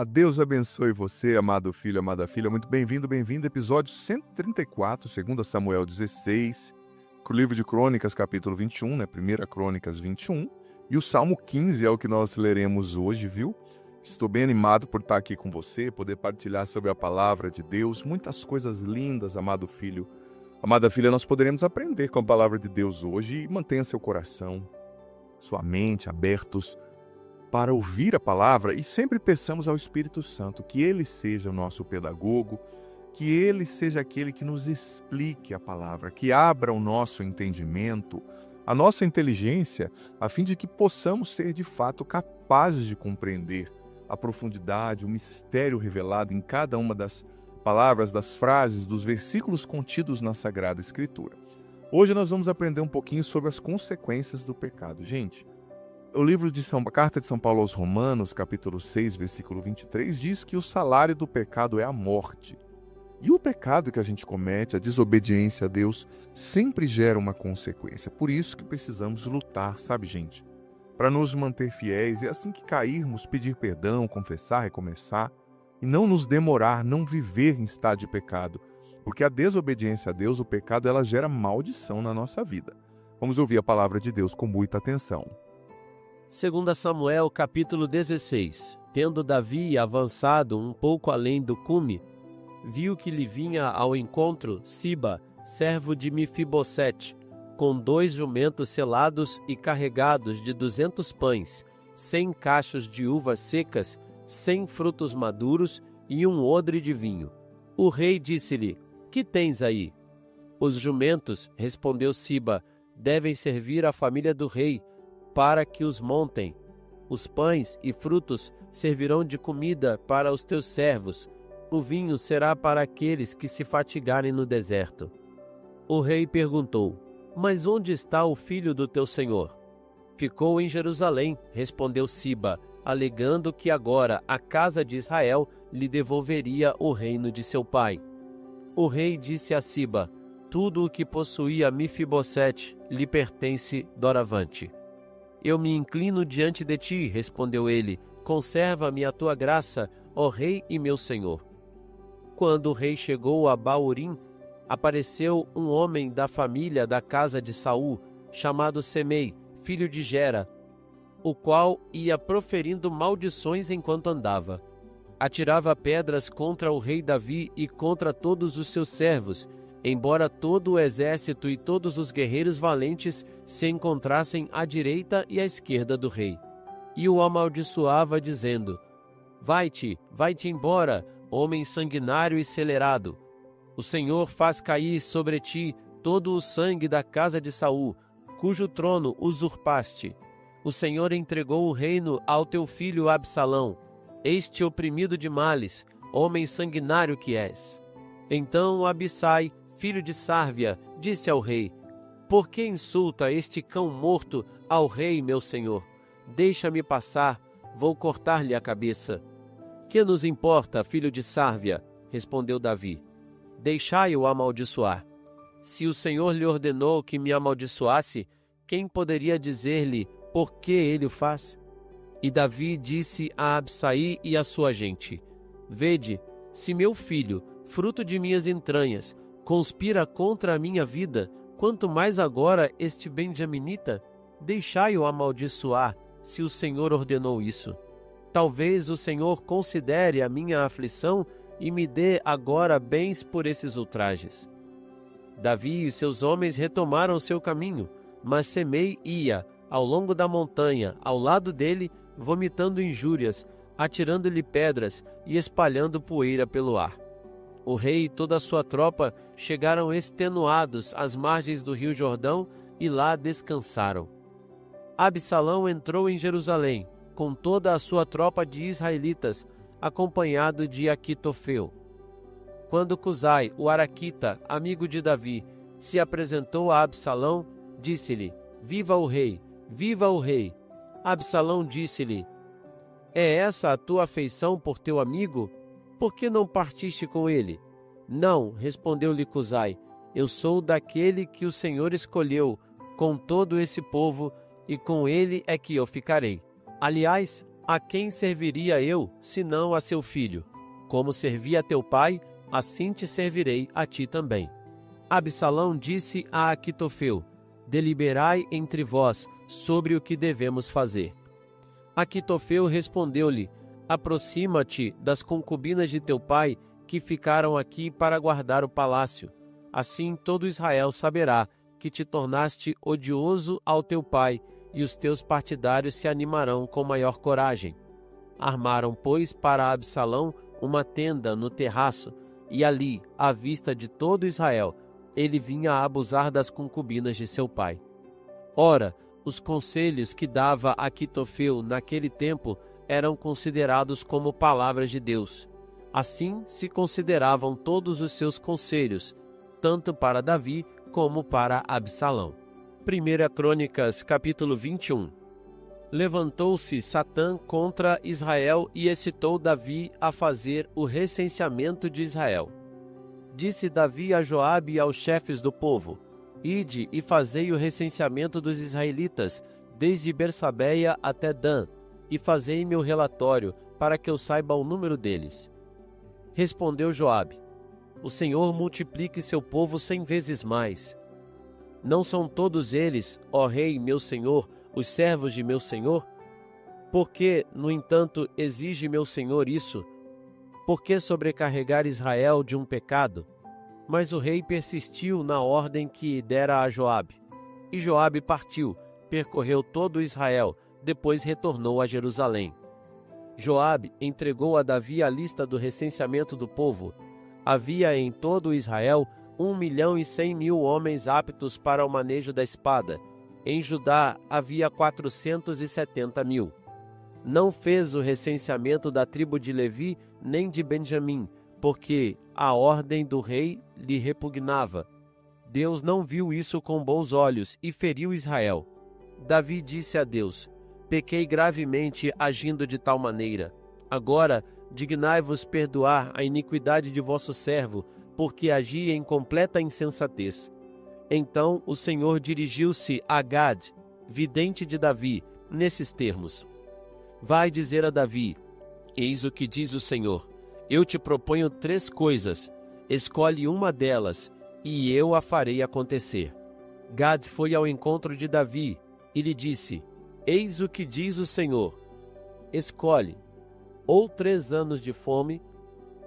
Deus abençoe você, amado filho, amada filha. Muito bem-vindo, bem-vindo. Episódio 134, 2 Samuel 16, o livro de Crônicas, capítulo 21, né? 1 Crônicas 21. E o Salmo 15 é o que nós leremos hoje, viu? Estou bem animado por estar aqui com você, poder partilhar sobre a palavra de Deus. Muitas coisas lindas, amado filho, amada filha, nós poderemos aprender com a palavra de Deus hoje. E mantenha seu coração, sua mente abertos para ouvir a palavra, e sempre peçamos ao Espírito Santo que Ele seja o nosso pedagogo, que Ele seja aquele que nos explique a palavra, que abra o nosso entendimento, a nossa inteligência, a fim de que possamos ser de fato capazes de compreender a profundidade, o mistério revelado em cada uma das palavras, das frases, dos versículos contidos na Sagrada Escritura. Hoje nós vamos aprender um pouquinho sobre as consequências do pecado. Gente, a Carta de São Paulo aos Romanos, capítulo 6, versículo 23, diz que o salário do pecado é a morte. E o pecado que a gente comete, a desobediência a Deus, sempre gera uma consequência. Por isso que precisamos lutar, sabe, gente? Para nos manter fiéis, e assim que cairmos, pedir perdão, confessar, recomeçar, e não nos demorar, não viver em estado de pecado. Porque a desobediência a Deus, o pecado, ela gera maldição na nossa vida. Vamos ouvir a palavra de Deus com muita atenção. 2 Samuel capítulo 16. Tendo Davi avançado um pouco além do cume, viu que lhe vinha ao encontro Siba, servo de Mefibosete, com 2 jumentos selados e carregados de 200 pães, 100 cachos de uvas secas, 100 frutos maduros e um odre de vinho. O rei disse-lhe: "Que tens aí?" "Os jumentos", respondeu Siba, "devem servir à família do rei, para que os montem. Os pães e frutos servirão de comida para os teus servos. O vinho será para aqueles que se fatigarem no deserto." O rei perguntou: "Mas onde está o filho do teu senhor?" "Ficou em Jerusalém", respondeu Siba, alegando que agora a casa de Israel lhe devolveria o reino de seu pai. O rei disse a Siba: "Tudo o que possuía Mefibosete lhe pertence doravante." "Eu me inclino diante de ti", respondeu ele, "conserva-me a tua graça, ó rei e meu senhor." Quando o rei chegou a Baorim, apareceu um homem da família da casa de Saul, chamado Semei, filho de Gera, o qual ia proferindo maldições enquanto andava. Atirava pedras contra o rei Davi e contra todos os seus servos, embora todo o exército e todos os guerreiros valentes se encontrassem à direita e à esquerda do rei. E o amaldiçoava, dizendo: vai-te embora, homem sanguinário e celerado. O Senhor faz cair sobre ti todo o sangue da casa de Saul, cujo trono usurpaste. O Senhor entregou o reino ao teu filho Absalão, este oprimido de males, homem sanguinário que és. Então Abissai, filho de Sárvia, disse ao rei: "Por que insulta este cão morto ao rei, meu senhor? Deixa-me passar, vou cortar-lhe a cabeça." "Que nos importa, filho de Sárvia?" respondeu Davi. "Deixai-o amaldiçoar. Se o Senhor lhe ordenou que me amaldiçoasse, quem poderia dizer-lhe por que ele o faz?" E Davi disse a Abissai e a sua gente: "Vede, se meu filho, fruto de minhas entranhas, conspira contra a minha vida, quanto mais agora este benjaminita? Deixai-o amaldiçoar, se o Senhor ordenou isso. Talvez o Senhor considere a minha aflição e me dê agora bens por esses ultrajes." Davi e seus homens retomaram seu caminho, mas Semei ia, ao longo da montanha, ao lado dele, vomitando injúrias, atirando-lhe pedras e espalhando poeira pelo ar. O rei e toda a sua tropa chegaram extenuados às margens do rio Jordão e lá descansaram. Absalão entrou em Jerusalém, com toda a sua tropa de israelitas, acompanhado de Aquitofel. Quando Cusai, o araquita, amigo de Davi, se apresentou a Absalão, disse-lhe: "Viva o rei! Viva o rei!" Absalão disse-lhe: "É essa a tua afeição por teu amigo? Por que não partiste com ele?" "Não", respondeu-lhe Cusai, "eu sou daquele que o Senhor escolheu, com todo esse povo, e com ele é que eu ficarei. Aliás, A quem serviria eu, senão a seu filho? Como servi a teu pai, assim te servirei a ti também. Absalão disse a Aquitofel: deliberai entre vós sobre o que devemos fazer. Aquitofel respondeu-lhe: aproxima-te das concubinas de teu pai, que ficaram aqui para guardar o palácio. Assim todo Israel saberá que te tornaste odioso ao teu pai, e os teus partidários se animarão com maior coragem. Armaram, pois, para Absalão uma tenda no terraço, e ali, à vista de todo Israel, ele vinha a abusar das concubinas de seu pai. Ora, os conselhos que dava Aquitofel naquele tempo eram considerados como palavras de Deus. Assim se consideravam todos os seus conselhos, tanto para Davi como para Absalão. 1 Crônicas, capítulo 21. Levantou-se Satã contra Israel e excitou Davi a fazer o recenseamento de Israel. Disse Davi a Joabe e aos chefes do povo: ide e fazei o recenseamento dos israelitas, desde Bersabeia até Dan, e fazei-me o relatório, para que eu saiba o número deles. Respondeu Joabe: o Senhor multiplique seu povo 100 vezes mais. Não são todos eles, ó rei meu senhor, os servos de meu senhor? Por que, no entanto, exige meu senhor isso? Por que sobrecarregar Israel de um pecado? Mas o rei persistiu na ordem que dera a Joabe. E Joabe partiu, percorreu todo Israel, depois retornou a Jerusalém. Joabe entregou a Davi a lista do recenseamento do povo. Havia em todo Israel 1.100.000 homens aptos para o manejo da espada. Em Judá havia 470.000. Não fez o recenseamento da tribo de Levi nem de Benjamim, porque a ordem do rei lhe repugnava. Deus não viu isso com bons olhos e feriu Israel. Davi disse a Deus: pequei gravemente agindo de tal maneira. Agora, dignai-vos perdoar a iniquidade de vosso servo, porque agi em completa insensatez. Então o Senhor dirigiu-se a Gad, vidente de Davi, nesses termos: vai dizer a Davi: eis o que diz o Senhor, eu te proponho 3 coisas, escolhe uma delas, e eu a farei acontecer. Gad foi ao encontro de Davi e lhe disse: eis o que diz o Senhor, escolhe, ou 3 anos de fome,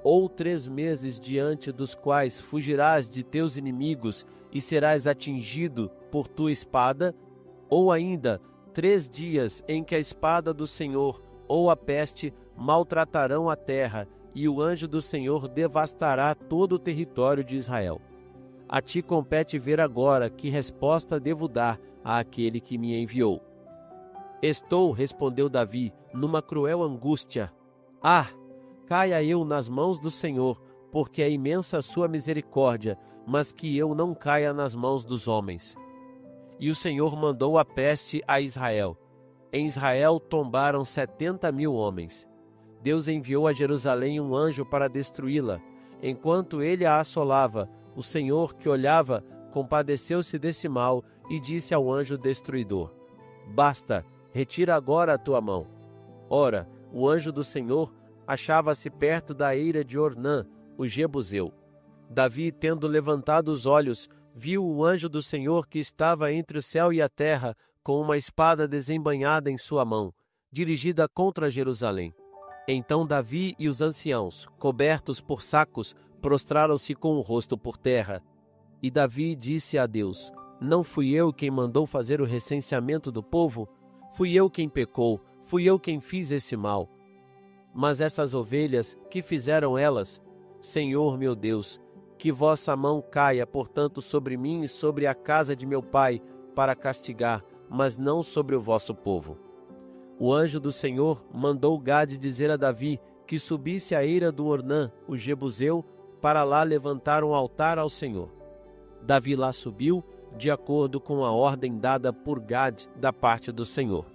ou 3 meses diante dos quais fugirás de teus inimigos e serás atingido por tua espada, ou ainda 3 dias em que a espada do Senhor ou a peste maltratarão a terra, e o anjo do Senhor devastará todo o território de Israel. A ti compete ver agora que resposta devo dar àquele que me enviou. Estou, respondeu Davi, numa cruel angústia. Ah! Caia eu nas mãos do Senhor, porque é imensa a sua misericórdia, mas que eu não caia nas mãos dos homens. E o Senhor mandou a peste a Israel. Em Israel tombaram 70.000 homens. Deus enviou a Jerusalém um anjo para destruí-la. Enquanto ele a assolava, o Senhor, que olhava, compadeceu-se desse mal e disse ao anjo destruidor: basta, retira agora a tua mão. Ora, o anjo do Senhor achava-se perto da eira de Ornã, o Jebuseu. Davi, tendo levantado os olhos, viu o anjo do Senhor que estava entre o céu e a terra, com uma espada desembainhada em sua mão, dirigida contra Jerusalém. Então Davi e os anciãos, cobertos por sacos, prostraram-se com o rosto por terra. E Davi disse a Deus: não fui eu quem mandou fazer o recenseamento do povo? Fui eu quem pecou, fui eu quem fiz esse mal. Mas essas ovelhas, que fizeram elas? Senhor meu Deus, que vossa mão caia, portanto, sobre mim e sobre a casa de meu pai, para castigar, mas não sobre o vosso povo. O anjo do Senhor mandou Gade dizer a Davi que subisse à eira do Ornã, o Jebuseu, para lá levantar um altar ao Senhor. Davi lá subiu, de acordo com a ordem dada por Gade da parte do Senhor.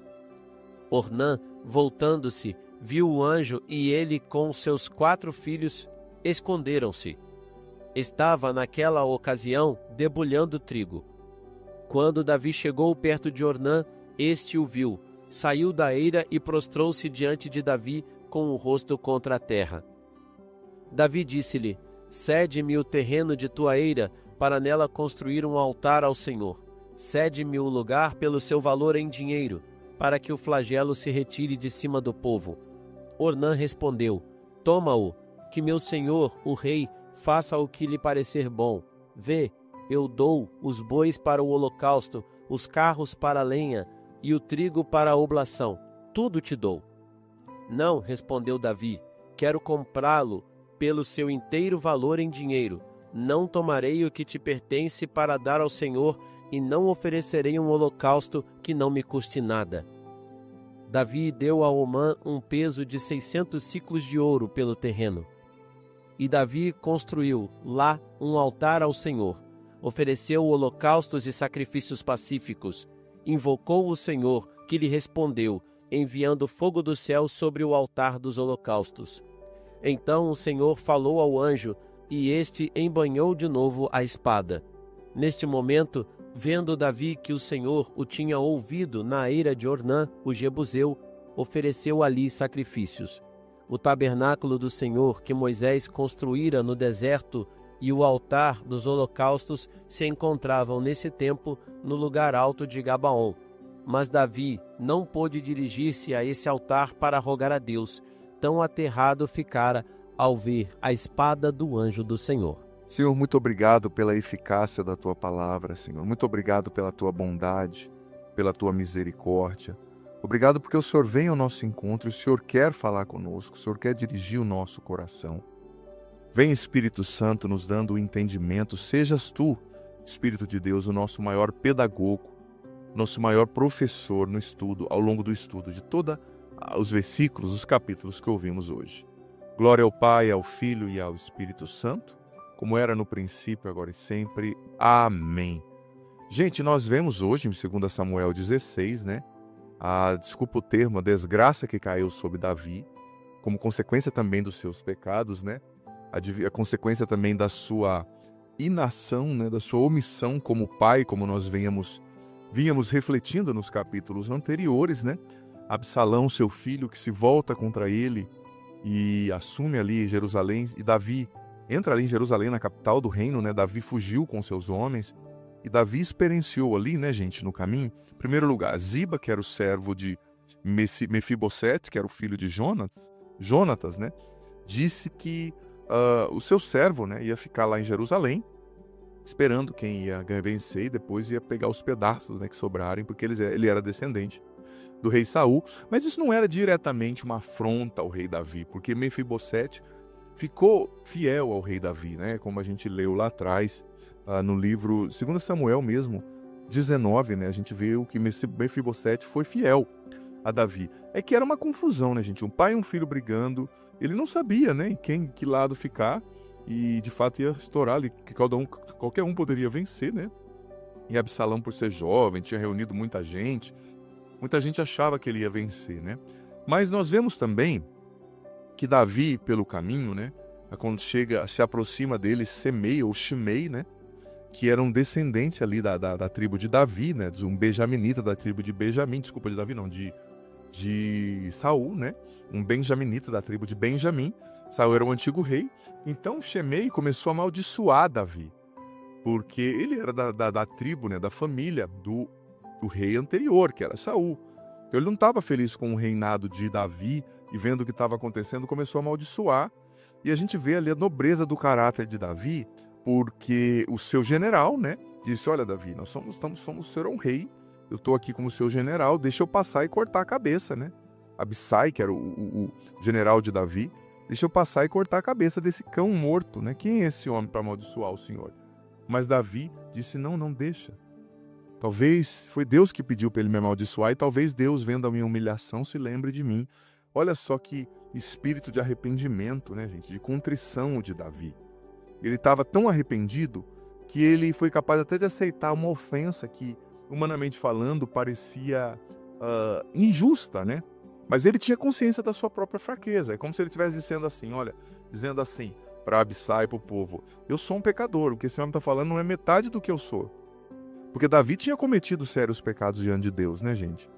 Ornã, voltando-se, viu o anjo e ele com seus 4 filhos esconderam-se. Estava naquela ocasião debulhando trigo. Quando Davi chegou perto de Ornã, este o viu, saiu da eira e prostrou-se diante de Davi com o rosto contra a terra. Davi disse-lhe: cede-me o terreno de tua eira, para nela construir um altar ao Senhor. Cede-me o lugar pelo seu valor em dinheiro, para que o flagelo se retire de cima do povo. Ornã respondeu: toma-o, que meu senhor, o rei, faça o que lhe parecer bom. Vê, eu dou os bois para o holocausto, os carros para a lenha e o trigo para a oblação. Tudo te dou. Não, respondeu Davi, quero comprá-lo pelo seu inteiro valor em dinheiro. Não tomarei o que te pertence para dar ao Senhor, e não oferecerei um holocausto que não me custe nada. Davi deu a Omã um peso de 600 siclos de ouro pelo terreno. E Davi construiu lá um altar ao Senhor, ofereceu holocaustos e sacrifícios pacíficos, invocou o Senhor, que lhe respondeu, enviando fogo do céu sobre o altar dos holocaustos. Então o Senhor falou ao anjo, e este embanhou de novo a espada. Neste momento, vendo Davi que o Senhor o tinha ouvido na eira de Ornã, o jebuseu, ofereceu ali sacrifícios. O tabernáculo do Senhor que Moisés construíra no deserto e o altar dos holocaustos se encontravam nesse tempo no lugar alto de Gabaon. Mas Davi não pôde dirigir-se a esse altar para rogar a Deus, tão aterrado ficara ao ver a espada do anjo do Senhor. Senhor, muito obrigado pela eficácia da Tua palavra, Senhor. Muito obrigado pela Tua bondade, pela Tua misericórdia. Obrigado porque o Senhor vem ao nosso encontro e o Senhor quer falar conosco, o Senhor quer dirigir o nosso coração. Vem, Espírito Santo, nos dando o entendimento. Sejas Tu, Espírito de Deus, o nosso maior pedagogo, nosso maior professor no estudo, ao longo do estudo de todos os versículos, os capítulos que ouvimos hoje. Glória ao Pai, ao Filho e ao Espírito Santo, como era no princípio, agora e sempre. Amém. Gente, nós vemos hoje, em 2 Samuel 16, desculpa o termo, a desgraça que caiu sobre Davi, como consequência também dos seus pecados, a consequência também da sua inação, da sua omissão como pai, como nós vínhamos refletindo nos capítulos anteriores, Absalão, seu filho, que se volta contra ele e assume ali Jerusalém, e Davi entra ali em Jerusalém, na capital do reino, Davi fugiu com seus homens, e Davi experienciou ali, gente, no caminho, em primeiro lugar, Ziba, que era o servo de Mefibosete, que era o filho de Jonatas, disse que o seu servo, ia ficar lá em Jerusalém, esperando quem ia vencer, e depois ia pegar os pedaços, que sobrarem, porque ele era descendente do rei Saul. Mas isso não era diretamente uma afronta ao rei Davi, porque Mefibosete ficou fiel ao rei Davi, como a gente leu lá atrás, no livro 2 Samuel mesmo, 19, a gente vê que Mefibosete foi fiel a Davi. É que era uma confusão, gente, um pai e um filho brigando, ele não sabia, em que lado ficar, e de fato ia estourar ali, que qualquer um poderia vencer, E Absalão, por ser jovem, tinha reunido muita gente achava que ele ia vencer, Mas nós vemos também que Davi, pelo caminho, quando se aproxima dele, Semei ou Shimei, que era um descendente ali da tribo de Davi, um benjaminita da tribo de Benjamim, desculpa, de Davi não, de Saul, um benjaminita da tribo de Benjamim. Saul era o antigo rei, então Shimei começou a amaldiçoar Davi, porque ele era da tribo, da família do rei anterior, que era Saul. Então ele não estava feliz com o reinado de Davi, e vendo o que estava acontecendo, começou a amaldiçoar. E a gente vê ali a nobreza do caráter de Davi, porque o seu general, disse: olha, Davi, nós somos ser um rei, eu estou aqui como seu general, deixa eu passar e cortar a cabeça, Abissai, que era o general de Davi, deixa eu passar e cortar a cabeça desse cão morto, Quem é esse homem para amaldiçoar o Senhor? Mas Davi disse: não deixa. Talvez foi Deus que pediu para ele me amaldiçoar, e talvez Deus, vendo a minha humilhação, se lembre de mim. Olha só que espírito de arrependimento, gente, de contrição de Davi. Ele estava tão arrependido que ele foi capaz até de aceitar uma ofensa que, humanamente falando, parecia injusta, Mas ele tinha consciência da sua própria fraqueza. É como se ele estivesse dizendo assim para Abissai e para o povo: eu sou um pecador, o que esse homem está falando não é metade do que eu sou. Porque Davi tinha cometido sérios pecados diante de Deus, gente?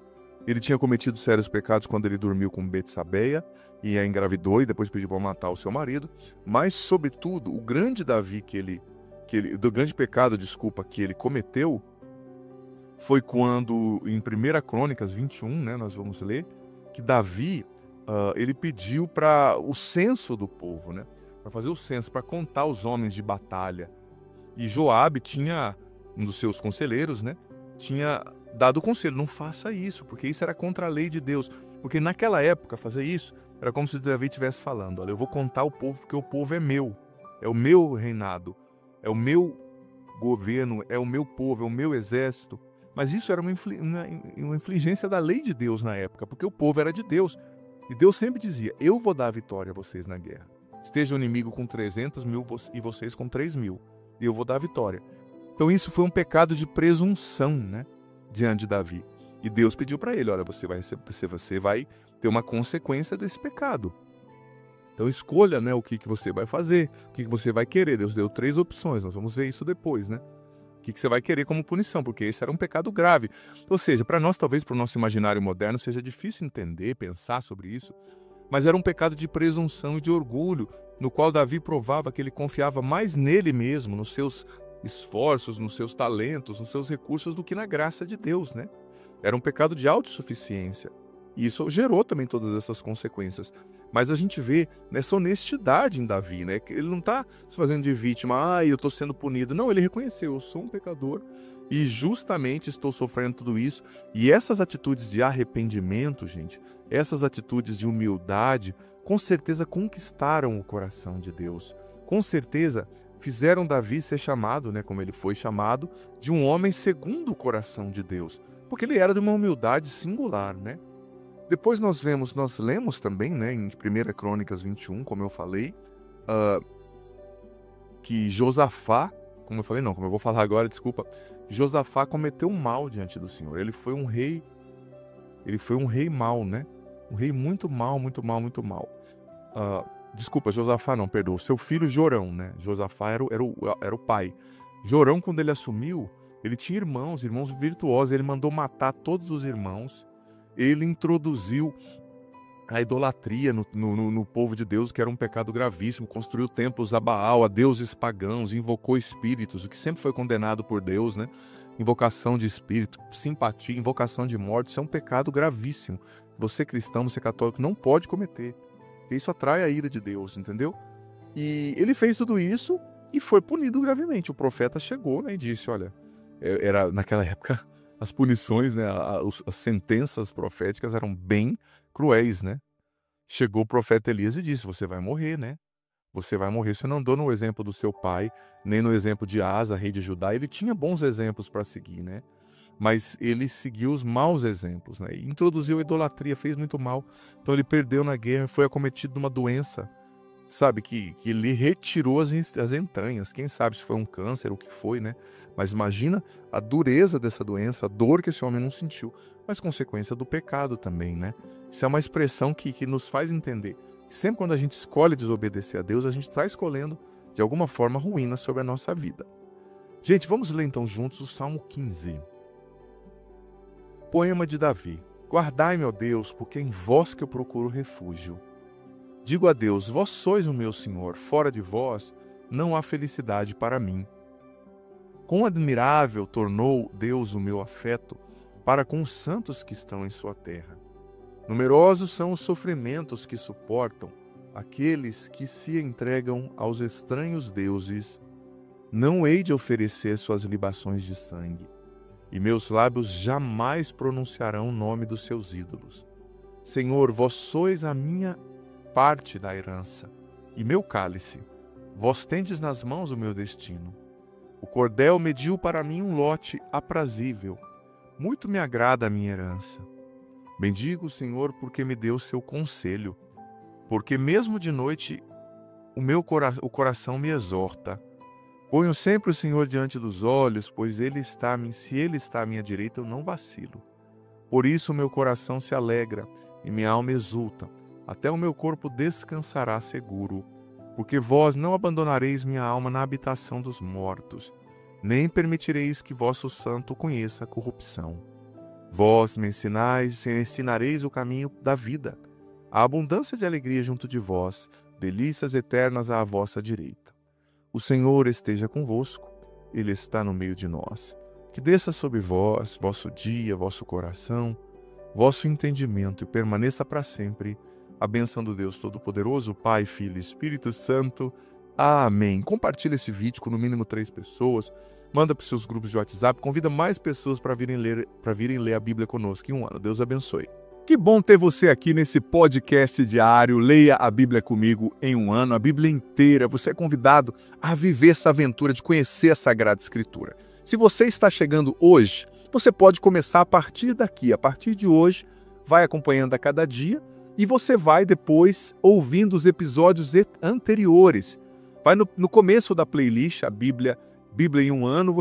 Ele tinha cometido sérios pecados quando ele dormiu com Betsabeia e a engravidou e depois pediu para matar o seu marido. Mas, sobretudo, o grande grande pecado, que ele cometeu foi quando, em 1 Crônicas 21, né, nós vamos ler, que Davi, ele pediu para o censo do povo, né, para fazer o censo, para contar os homens de batalha. E Joabe tinha, um dos seus conselheiros, né, tinha dado o conselho, não faça isso, porque isso era contra a lei de Deus. Porque naquela época, fazer isso era como se Davi estivesse falando, olha, eu vou contar o povo porque o povo é o meu reinado, é o meu governo, é o meu povo, é o meu exército. Mas isso era uma infligência da lei de Deus na época, porque o povo era de Deus. E Deus sempre dizia, eu vou dar a vitória a vocês na guerra. Esteja o inimigo com 300 mil e vocês com 3 mil. E eu vou dar a vitória. Então isso foi um pecado de presunção, né, diante de Davi. E Deus pediu para ele, olha, você vai ter uma consequência desse pecado. Então escolha, né, o que você vai fazer, o que você vai querer. Deus deu 3 opções, nós vamos ver isso depois, né? O que você vai querer como punição, porque esse era um pecado grave. Ou seja, para nós, talvez para o nosso imaginário moderno, seja difícil entender, pensar sobre isso, mas era um pecado de presunção e de orgulho, no qual Davi provava que ele confiava mais nele mesmo, nos seus esforços, nos seus talentos, nos seus recursos, do que na graça de Deus, né? Era um pecado de autossuficiência. E isso gerou também todas essas consequências. Mas a gente vê nessa honestidade em Davi, né? Que ele não está se fazendo de vítima, eu estou sendo punido. Não, ele reconheceu, eu sou um pecador e justamente estou sofrendo tudo isso. E essas atitudes de arrependimento, gente, essas atitudes de humildade, com certeza conquistaram o coração de Deus. Com certeza fizeram Davi ser chamado, né, como ele foi chamado, de um homem segundo o coração de Deus. Porque ele era de uma humildade singular, né? Depois nós lemos também, né, em 1 Crônicas 21, como eu falei, que Josafá, como eu vou falar agora, desculpa, Josafá cometeu mal diante do Senhor. Ele foi um rei mau, né? Um rei muito mal, muito mal, muito mal. Desculpa, Josafá não, perdoa. Seu filho Jorão, né? Josafá era o pai. Jorão, quando ele assumiu, ele tinha irmãos virtuosos, ele mandou matar todos os irmãos. Ele introduziu a idolatria no povo de Deus, que era um pecado gravíssimo, construiu templos a Baal, a deuses pagãos, invocou espíritos, o que sempre foi condenado por Deus, né? Invocação de espírito, simpatia, invocação de morte, isso é um pecado gravíssimo. Você cristão, você católico, não pode cometer. Isso atrai a ira de Deus, entendeu? E ele fez tudo isso e foi punido gravemente. O profeta chegou, né, e disse, olha, era naquela época as punições, né, as sentenças proféticas eram bem cruéis, né? Chegou o profeta Elias e disse, você vai morrer, né? Você vai morrer. Você não andou no exemplo do seu pai, nem no exemplo de Asa, rei de Judá. Ele tinha bons exemplos para seguir, né? Mas ele seguiu os maus exemplos, né? E introduziu a idolatria, fez muito mal. Então ele perdeu na guerra, foi acometido de uma doença, sabe, que lhe retirou as entranhas. Quem sabe se foi um câncer, o que foi, né? Mas imagina a dureza dessa doença, a dor que esse homem não sentiu, mas consequência do pecado também, né? Isso é uma expressão que nos faz entender que sempre quando a gente escolhe desobedecer a Deus, a gente está escolhendo, de alguma forma, ruína sobre a nossa vida. Gente, vamos ler então juntos o Salmo 15. Poema de Davi. Guardai-me, ó Deus, porque é em vós que eu procuro refúgio. Digo a Deus, vós sois o meu Senhor, fora de vós não há felicidade para mim. Quão admirável tornou Deus o meu afeto para com os santos que estão em sua terra. Numerosos são os sofrimentos que suportam aqueles que se entregam aos estranhos deuses. Não hei de oferecer suas libações de sangue, e meus lábios jamais pronunciarão o nome dos seus ídolos. Senhor, vós sois a minha parte da herança, e meu cálice. Vós tendes nas mãos o meu destino. O cordel mediu para mim um lote aprazível. Muito me agrada a minha herança. Bendigo o Senhor porque me deu seu conselho, porque mesmo de noite o coração me exorta. Ponho sempre o Senhor diante dos olhos, pois se Ele está à minha direita, eu não vacilo. Por isso o meu coração se alegra e minha alma exulta. Até o meu corpo descansará seguro, porque vós não abandonareis minha alma na habitação dos mortos, nem permitireis que vosso santo conheça a corrupção. Vós me ensinareis o caminho da vida. A abundância de alegria junto de vós, delícias eternas à vossa direita. O Senhor esteja convosco, Ele está no meio de nós. Que desça sobre vós, vosso dia, vosso coração, vosso entendimento e permaneça para sempre a bênção do Deus Todo-Poderoso, Pai, Filho e Espírito Santo. Amém. Compartilha esse vídeo com no mínimo 3 pessoas. Manda para os seus grupos de WhatsApp. Convida mais pessoas para virem ler a Bíblia conosco em um ano. Deus abençoe. Que bom ter você aqui nesse podcast diário. Leia a Bíblia comigo em um ano, a Bíblia inteira. Você é convidado a viver essa aventura de conhecer a Sagrada Escritura. Se você está chegando hoje, você pode começar a partir daqui. A partir de hoje, vai acompanhando a cada dia e você vai depois ouvindo os episódios anteriores. Vai no começo da playlist, a Bíblia em um ano,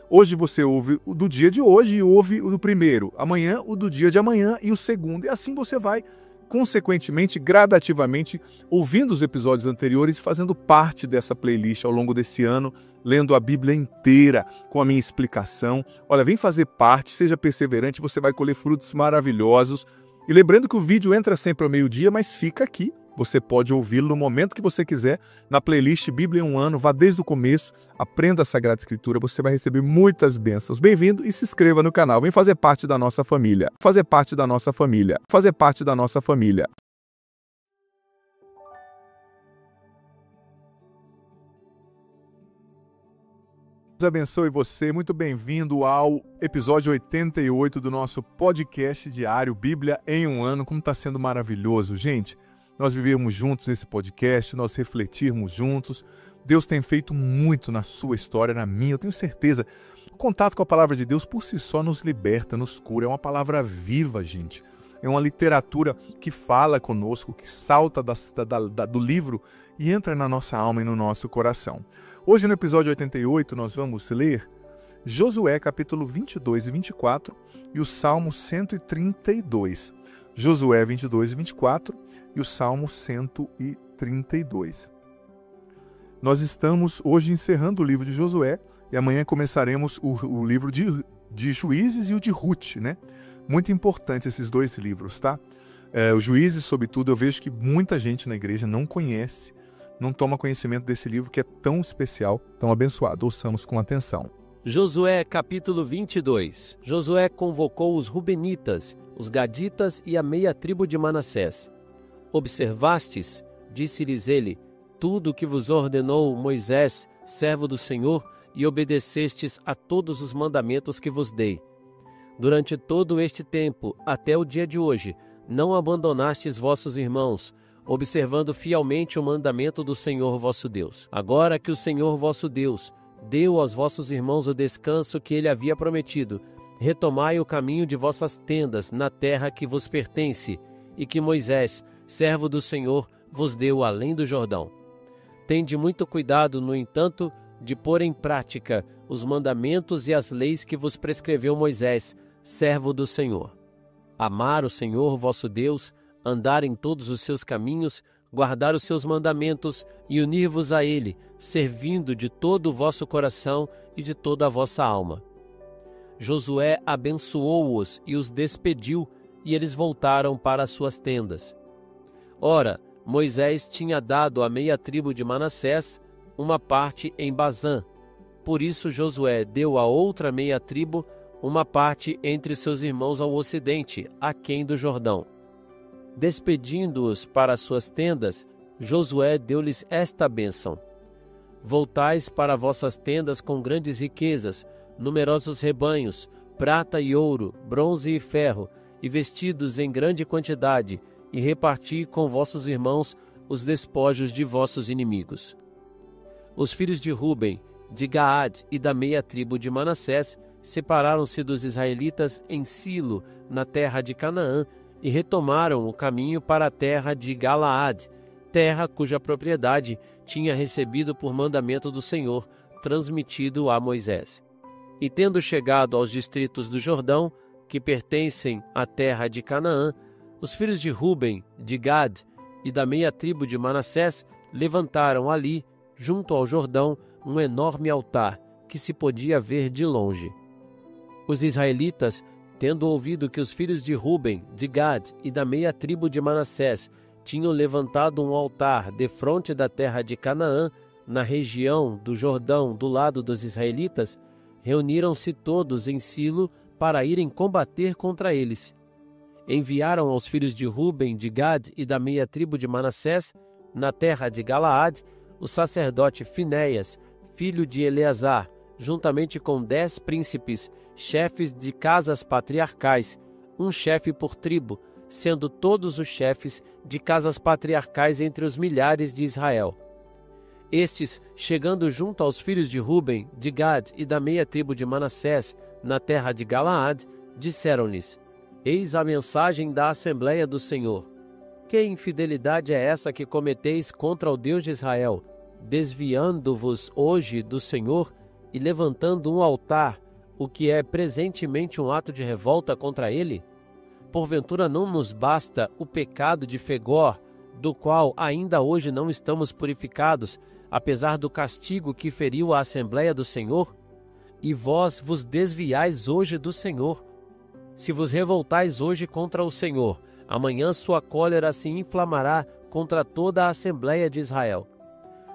hoje você ouve o do dia de hoje e ouve o do primeiro, amanhã o do dia de amanhã e o segundo. E assim você vai, consequentemente, gradativamente, ouvindo os episódios anteriores e fazendo parte dessa playlist ao longo desse ano, lendo a Bíblia inteira com a minha explicação. Olha, vem fazer parte, seja perseverante, você vai colher frutos maravilhosos. E lembrando que o vídeo entra sempre ao meio-dia, mas fica aqui. Você pode ouvi-lo no momento que você quiser, na playlist Bíblia em um ano, vá desde o começo, aprenda a Sagrada Escritura, você vai receber muitas bênçãos. Bem-vindo e se inscreva no canal, vem fazer parte da nossa família, fazer parte da nossa família, fazer parte da nossa família. Deus abençoe você, muito bem-vindo ao episódio 88 do nosso podcast diário Bíblia em um ano, como está sendo maravilhoso, gente. Nós vivermos juntos nesse podcast, nós refletirmos juntos. Deus tem feito muito na sua história, na minha, eu tenho certeza. O contato com a palavra de Deus por si só nos liberta, nos cura. É uma palavra viva, gente. É uma literatura que fala conosco, que salta do livro e entra na nossa alma e no nosso coração. Hoje, no episódio 88, nós vamos ler Josué, capítulo 22 e 24 e o Salmo 132. Josué 22 e 24 e o Salmo 132. Nós estamos hoje encerrando o livro de Josué e amanhã começaremos o livro de Juízes e o de Ruth, né? Muito importante esses 2 livros, tá? O Juízes, sobretudo, eu vejo que muita gente na igreja não conhece, não toma conhecimento desse livro que é tão especial, tão abençoado. Ouçamos com atenção. Josué, capítulo 22. Josué convocou os Rubenitas, os Gaditas e a meia tribo de Manassés. Observastes, disse-lhes ele, tudo o que vos ordenou Moisés, servo do Senhor, e obedecestes a todos os mandamentos que vos dei. Durante todo este tempo, até o dia de hoje, não abandonastes vossos irmãos, observando fielmente o mandamento do Senhor vosso Deus. Agora que o Senhor vosso Deus deu aos vossos irmãos o descanso que ele havia prometido, retomai o caminho de vossas tendas na terra que vos pertence, e que Moisés, servo do Senhor, vos deu além do Jordão. Tende muito cuidado, no entanto, de pôr em prática os mandamentos e as leis que vos prescreveu Moisés, servo do Senhor. Amar o Senhor vosso Deus, andar em todos os seus caminhos, guardar os seus mandamentos e unir-vos a ele, servindo de todo o vosso coração e de toda a vossa alma. Josué abençoou-os e os despediu, e eles voltaram para as suas tendas. Ora, Moisés tinha dado à meia tribo de Manassés uma parte em Bazã. Por isso Josué deu à outra meia tribo uma parte entre seus irmãos ao ocidente, aquém do Jordão. Despedindo-os para as suas tendas, Josué deu-lhes esta bênção: voltais para vossas tendas com grandes riquezas, numerosos rebanhos, prata e ouro, bronze e ferro, e vestidos em grande quantidade, e reparti com vossos irmãos os despojos de vossos inimigos. Os filhos de Ruben, de Gaade e da meia tribo de Manassés separaram-se dos israelitas em Silo, na terra de Canaã, e retomaram o caminho para a terra de Galaade, terra cuja propriedade tinha recebido por mandamento do Senhor, transmitido a Moisés. E tendo chegado aos distritos do Jordão, que pertencem à terra de Canaã, os filhos de Ruben, de Gade e da meia tribo de Manassés levantaram ali, junto ao Jordão, um enorme altar que se podia ver de longe. Os israelitas, Tendo ouvido que os filhos de Ruben, de Gad e da meia tribo de Manassés tinham levantado um altar defronte da terra de Canaã, na região do Jordão, do lado dos israelitas, reuniram-se todos em Silo para irem combater contra eles. Enviaram aos filhos de Ruben, de Gad e da meia tribo de Manassés, na terra de Galaade, o sacerdote Finéias, filho de Eleazar, juntamente com 10 príncipes, chefes de casas patriarcais, um chefe por tribo, sendo todos os chefes de casas patriarcais entre os milhares de Israel. Estes, chegando junto aos filhos de Ruben, de Gad e da meia tribo de Manassés, na terra de Galaade, disseram-lhes: Eis a mensagem da Assembleia do Senhor. Que infidelidade é essa que cometeis contra o Deus de Israel, desviando-vos hoje do Senhor e levantando um altar, o que é presentemente um ato de revolta contra ele? Porventura não nos basta o pecado de Fegor, do qual ainda hoje não estamos purificados, apesar do castigo que feriu a Assembleia do Senhor? E vós vos desviais hoje do Senhor. Se vos revoltais hoje contra o Senhor, amanhã sua cólera se inflamará contra toda a Assembleia de Israel.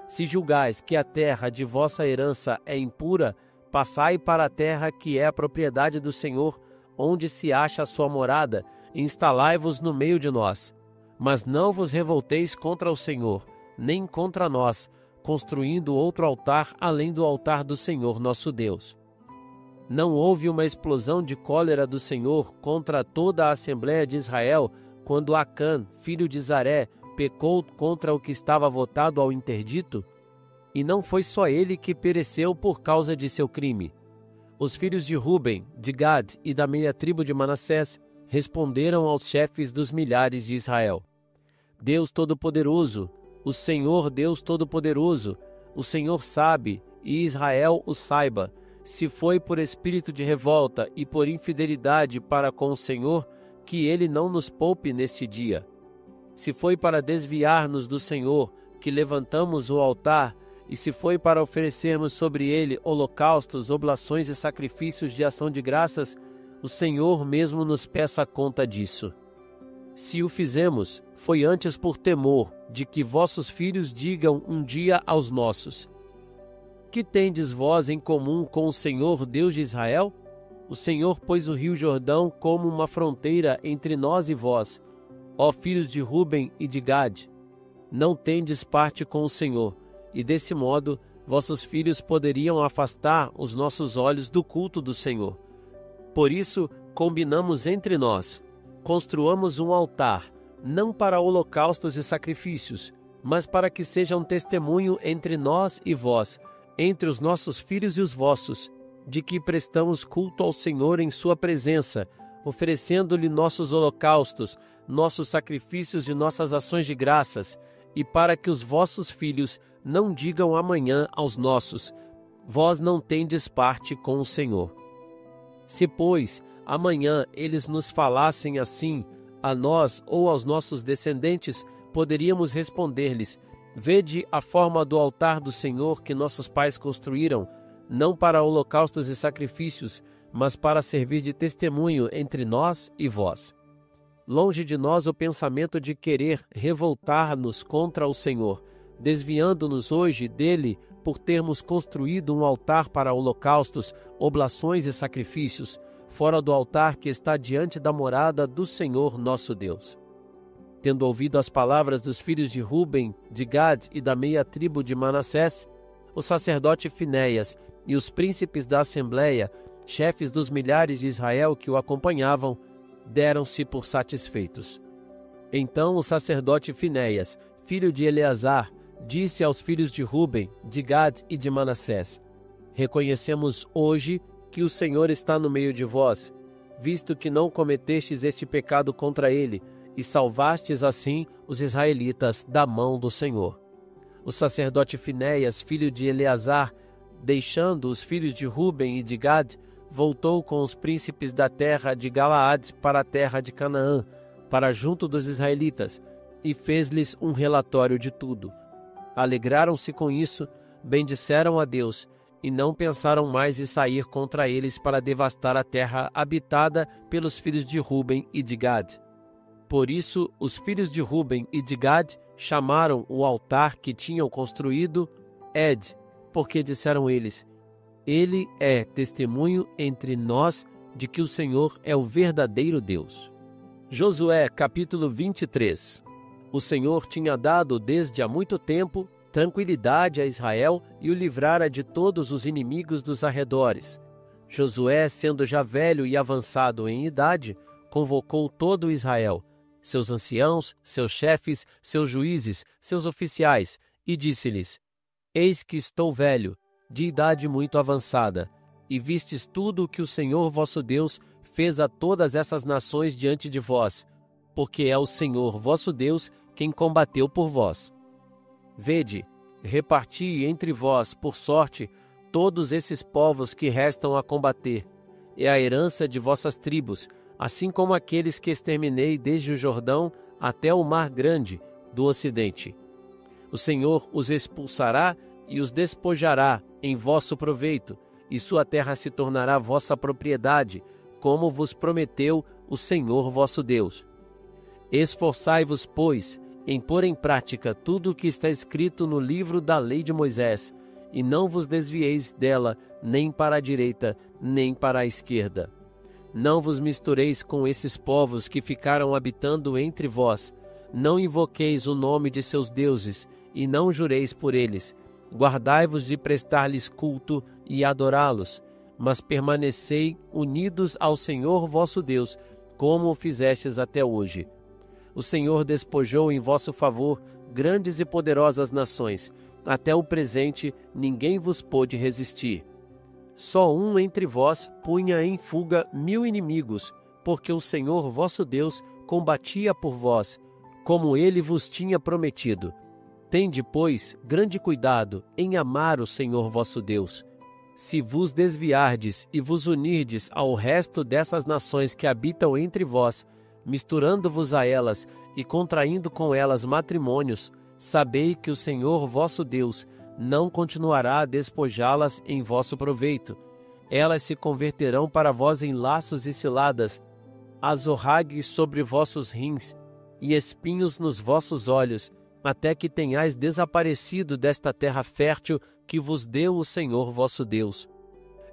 Se julgais que a terra de vossa herança é impura, passai para a terra que é a propriedade do Senhor, onde se acha a sua morada, e instalai-vos no meio de nós. Mas não vos revolteis contra o Senhor, nem contra nós, construindo outro altar além do altar do Senhor nosso Deus. Não houve uma explosão de cólera do Senhor contra toda a Assembleia de Israel, quando Acã, filho de Zaré, pecou contra o que estava votado ao interdito? E não foi só ele que pereceu por causa de seu crime. Os filhos de Ruben, de Gad e da meia tribo de Manassés responderam aos chefes dos milhares de Israel: Deus Todo-Poderoso, o Senhor Deus Todo-Poderoso, o Senhor sabe, e Israel o saiba, se foi por espírito de revolta e por infidelidade para com o Senhor, que ele não nos poupe neste dia. Se foi para desviar-nos do Senhor, que levantamos o altar, e se foi para oferecermos sobre ele holocaustos, oblações e sacrifícios de ação de graças, o Senhor mesmo nos peça conta disso. Se o fizemos, foi antes por temor de que vossos filhos digam um dia aos nossos: Que tendes vós em comum com o Senhor Deus de Israel? O Senhor pôs o rio Jordão como uma fronteira entre nós e vós, ó filhos de Ruben e de Gad. Não tendes parte com o Senhor, e desse modo vossos filhos poderiam afastar os nossos olhos do culto do Senhor. Por isso, combinamos entre nós: construamos um altar, não para holocaustos e sacrifícios, mas para que seja um testemunho entre nós e vós, entre os nossos filhos e os vossos, de que prestamos culto ao Senhor em sua presença, oferecendo-lhe nossos holocaustos, nossos sacrifícios e nossas ações de graças, e para que os vossos filhos não digam amanhã aos nossos: Vós não tendes parte com o Senhor. Se, pois, amanhã eles nos falassem assim, a nós ou aos nossos descendentes, poderíamos responder-lhes: Vede a forma do altar do Senhor que nossos pais construíram, não para holocaustos e sacrifícios, mas para servir de testemunho entre nós e vós. Longe de nós o pensamento de querer revoltar-nos contra o Senhor, desviando-nos hoje dele por termos construído um altar para holocaustos, oblações e sacrifícios, fora do altar que está diante da morada do Senhor nosso Deus. Tendo ouvido as palavras dos filhos de Ruben, de Gad e da meia tribo de Manassés, o sacerdote Finéias e os príncipes da Assembleia, chefes dos milhares de Israel que o acompanhavam, deram-se por satisfeitos. Então o sacerdote Finéias, filho de Eleazar, disse aos filhos de Ruben, de Gad e de Manassés: Reconhecemos hoje que o Senhor está no meio de vós, visto que não cometestes este pecado contra ele, e salvastes assim os israelitas da mão do Senhor. O sacerdote Finéias, filho de Eleazar, deixando os filhos de Ruben e de Gad, voltou com os príncipes da terra de Galaade para a terra de Canaã, para junto dos israelitas, e fez-lhes um relatório de tudo. Alegraram-se com isso, bendisseram a Deus, e não pensaram mais em sair contra eles para devastar a terra habitada pelos filhos de Ruben e de Gad. Por isso, os filhos de Ruben e de Gad chamaram o altar que tinham construído Ed, porque disseram eles: Ele é testemunho entre nós de que o Senhor é o verdadeiro Deus. Josué, capítulo 23. O Senhor tinha dado desde há muito tempo tranquilidade a Israel e o livrara de todos os inimigos dos arredores. Josué, sendo já velho e avançado em idade, convocou todo o Israel, seus anciãos, seus chefes, seus juízes, seus oficiais, e disse-lhes: Eis que estou velho, de idade muito avançada, e vistes tudo o que o Senhor vosso Deus fez a todas essas nações diante de vós, porque é o Senhor vosso Deus quem combateu por vós. Vede, reparti entre vós, por sorte, todos esses povos que restam a combater. É a herança de vossas tribos, assim como aqueles que exterminei desde o Jordão até o Mar Grande do Ocidente. O Senhor os expulsará e os despojará em vosso proveito, e sua terra se tornará vossa propriedade, como vos prometeu o Senhor vosso Deus. Esforçai-vos, pois, em pôr em prática tudo o que está escrito no livro da lei de Moisés, e não vos desvieis dela nem para a direita, nem para a esquerda. Não vos mistureis com esses povos que ficaram habitando entre vós. Não invoqueis o nome de seus deuses, e não jureis por eles. Guardai-vos de prestar-lhes culto e adorá-los, mas permanecei unidos ao Senhor vosso Deus, como o fizestes até hoje. O Senhor despojou em vosso favor grandes e poderosas nações. Até o presente ninguém vos pôde resistir. Só um entre vós punha em fuga 1000 inimigos, porque o Senhor vosso Deus combatia por vós, como ele vos tinha prometido. Tende, pois, grande cuidado em amar o Senhor vosso Deus. Se vos desviardes e vos unirdes ao resto dessas nações que habitam entre vós, misturando-vos a elas e contraindo com elas matrimônios, sabei que o Senhor vosso Deus não continuará a despojá-las em vosso proveito. Elas se converterão para vós em laços e ciladas, azorragues sobre vossos rins e espinhos nos vossos olhos, até que tenhais desaparecido desta terra fértil que vos deu o Senhor vosso Deus.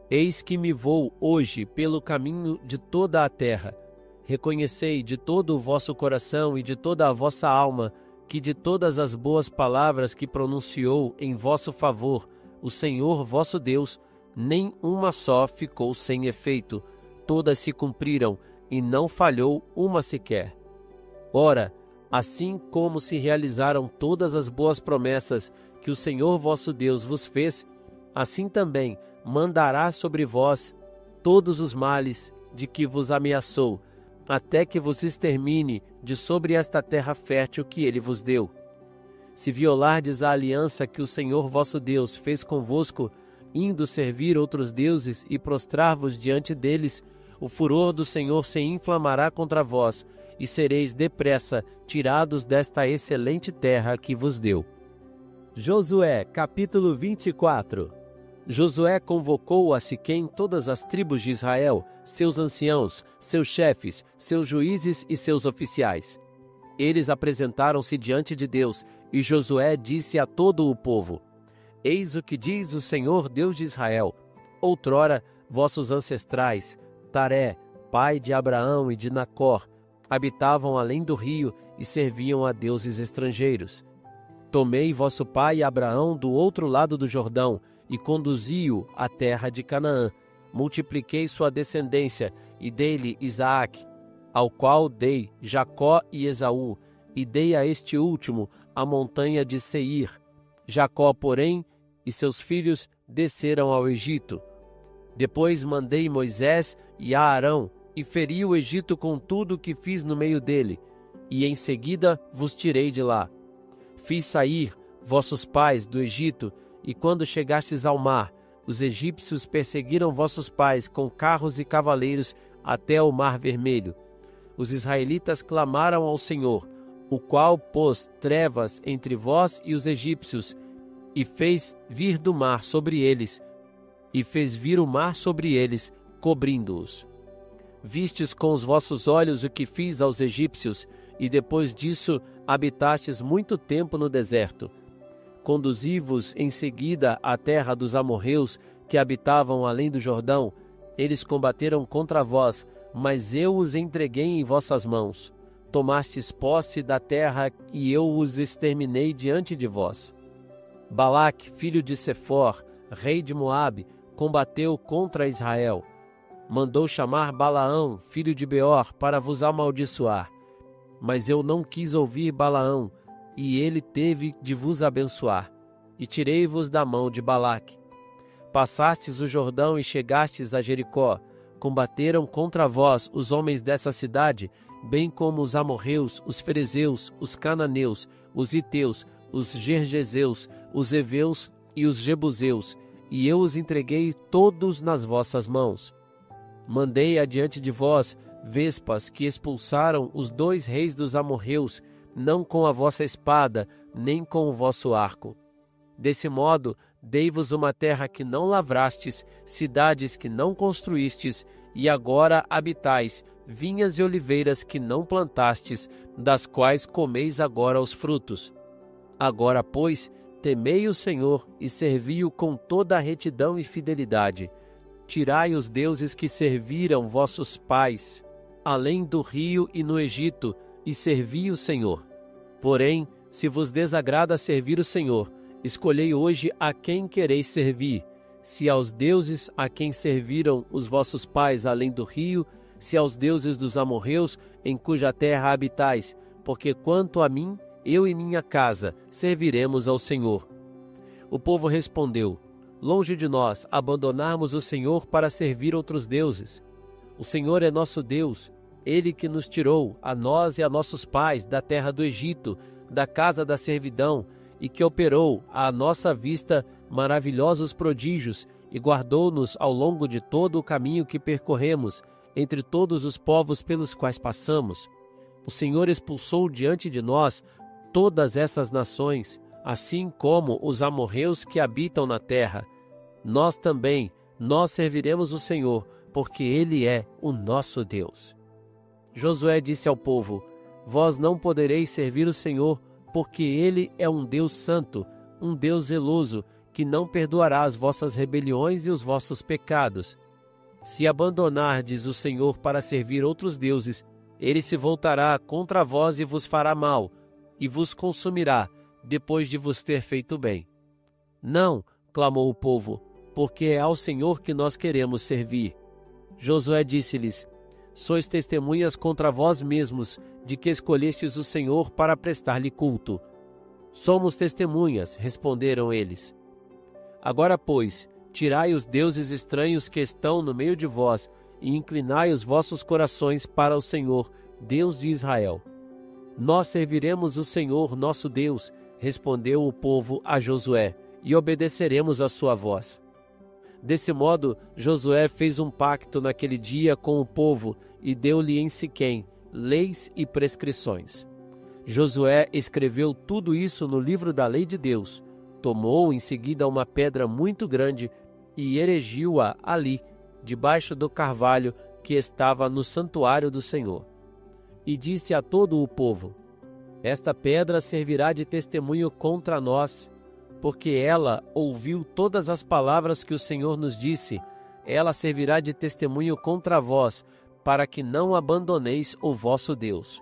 Eis que me vou hoje pelo caminho de toda a terra. Reconhecei de todo o vosso coração e de toda a vossa alma que de todas as boas palavras que pronunciou em vosso favor o Senhor vosso Deus, nem uma só ficou sem efeito. Todas se cumpriram e não falhou uma sequer. Ora, assim como se realizaram todas as boas promessas que o Senhor vosso Deus vos fez, assim também mandará sobre vós todos os males de que vos ameaçou, até que vos extermine de sobre esta terra fértil que ele vos deu. Se violardes a aliança que o Senhor vosso Deus fez convosco, indo servir outros deuses e prostrar-vos diante deles, o furor do Senhor se inflamará contra vós, e sereis depressa tirados desta excelente terra que vos deu. Josué, capítulo 24. Josué convocou a Siquém todas as tribos de Israel, seus anciãos, seus chefes, seus juízes e seus oficiais. Eles apresentaram-se diante de Deus, e Josué disse a todo o povo: Eis o que diz o Senhor Deus de Israel. Outrora, vossos ancestrais, Taré, pai de Abraão e de Nacor, habitavam além do rio e serviam a deuses estrangeiros. Tomei vosso pai Abraão do outro lado do Jordão e conduzi-o à terra de Canaã. Multipliquei sua descendência e dei-lhe Isaac, ao qual dei Jacó e Esaú, e dei a este último a montanha de Seir. Jacó, porém, e seus filhos desceram ao Egito. Depois mandei Moisés e Arão, e feri o Egito com tudo o que fiz no meio dele, e em seguida vos tirei de lá. Fiz sair vossos pais do Egito, e quando chegastes ao mar, os egípcios perseguiram vossos pais com carros e cavaleiros até o Mar Vermelho. Os israelitas clamaram ao Senhor, o qual pôs trevas entre vós e os egípcios, e fez vir do mar sobre eles e fez vir o mar sobre eles, cobrindo-os. Vistes com os vossos olhos o que fiz aos egípcios, e depois disso habitastes muito tempo no deserto. Conduzi-vos em seguida à terra dos amorreus, que habitavam além do Jordão. Eles combateram contra vós, mas eu os entreguei em vossas mãos. Tomastes posse da terra, e eu os exterminei diante de vós. Balaque, filho de Sefor, rei de Moabe, combateu contra Israel. Mandou chamar Balaão, filho de Beor, para vos amaldiçoar. Mas eu não quis ouvir Balaão, e ele teve de vos abençoar. E tirei-vos da mão de Balaque. Passastes o Jordão e chegastes a Jericó. Combateram contra vós os homens dessa cidade, bem como os amorreus, os ferezeus, os cananeus, os iteus, os gergeseus, os heveus e os jebuseus, e eu os entreguei todos nas vossas mãos. Mandei adiante de vós vespas que expulsaram os 2 reis dos amorreus, não com a vossa espada, nem com o vosso arco. Desse modo, dei-vos uma terra que não lavrastes, cidades que não construístes, e agora habitais, vinhas e oliveiras que não plantastes, das quais comeis agora os frutos. Agora, pois, temei o Senhor e servi-o com toda a retidão e fidelidade. Tirai os deuses que serviram vossos pais, além do rio e no Egito, e servi o Senhor. Porém, se vos desagrada servir o Senhor, escolhei hoje a quem quereis servir, se aos deuses a quem serviram os vossos pais além do rio, se aos deuses dos amorreus, em cuja terra habitais, porque quanto a mim, eu e minha casa serviremos ao Senhor. O povo respondeu: longe de nós abandonarmos o Senhor para servir outros deuses. O Senhor é nosso Deus, Ele que nos tirou, a nós e a nossos pais, da terra do Egito, da casa da servidão, e que operou à nossa vista maravilhosos prodígios, e guardou-nos ao longo de todo o caminho que percorremos, entre todos os povos pelos quais passamos. O Senhor expulsou diante de nós todas essas nações, assim como os amorreus que habitam na terra. Nós também, nós serviremos o Senhor, porque Ele é o nosso Deus. Josué disse ao povo: vós não podereis servir o Senhor, porque Ele é um Deus santo, um Deus zeloso, que não perdoará as vossas rebeliões e os vossos pecados. Se abandonardes o Senhor para servir outros deuses, Ele se voltará contra vós e vos fará mal, e vos consumirá, depois de vos ter feito bem. Não, clamou o povo, porque é ao Senhor que nós queremos servir. Josué disse-lhes: sois testemunhas contra vós mesmos, de que escolhestes o Senhor para prestar-lhe culto. Somos testemunhas, responderam eles. Agora, pois, tirai os deuses estranhos que estão no meio de vós, e inclinai os vossos corações para o Senhor, Deus de Israel. Nós serviremos o Senhor nosso Deus, respondeu o povo a Josué, e obedeceremos a sua voz. Desse modo, Josué fez um pacto naquele dia com o povo e deu-lhe em Siquém leis e prescrições. Josué escreveu tudo isso no livro da lei de Deus, tomou em seguida uma pedra muito grande e erigiu-a ali, debaixo do carvalho que estava no santuário do Senhor. E disse a todo o povo: esta pedra servirá de testemunho contra nós, porque ela ouviu todas as palavras que o Senhor nos disse. Ela servirá de testemunho contra vós, para que não abandoneis o vosso Deus.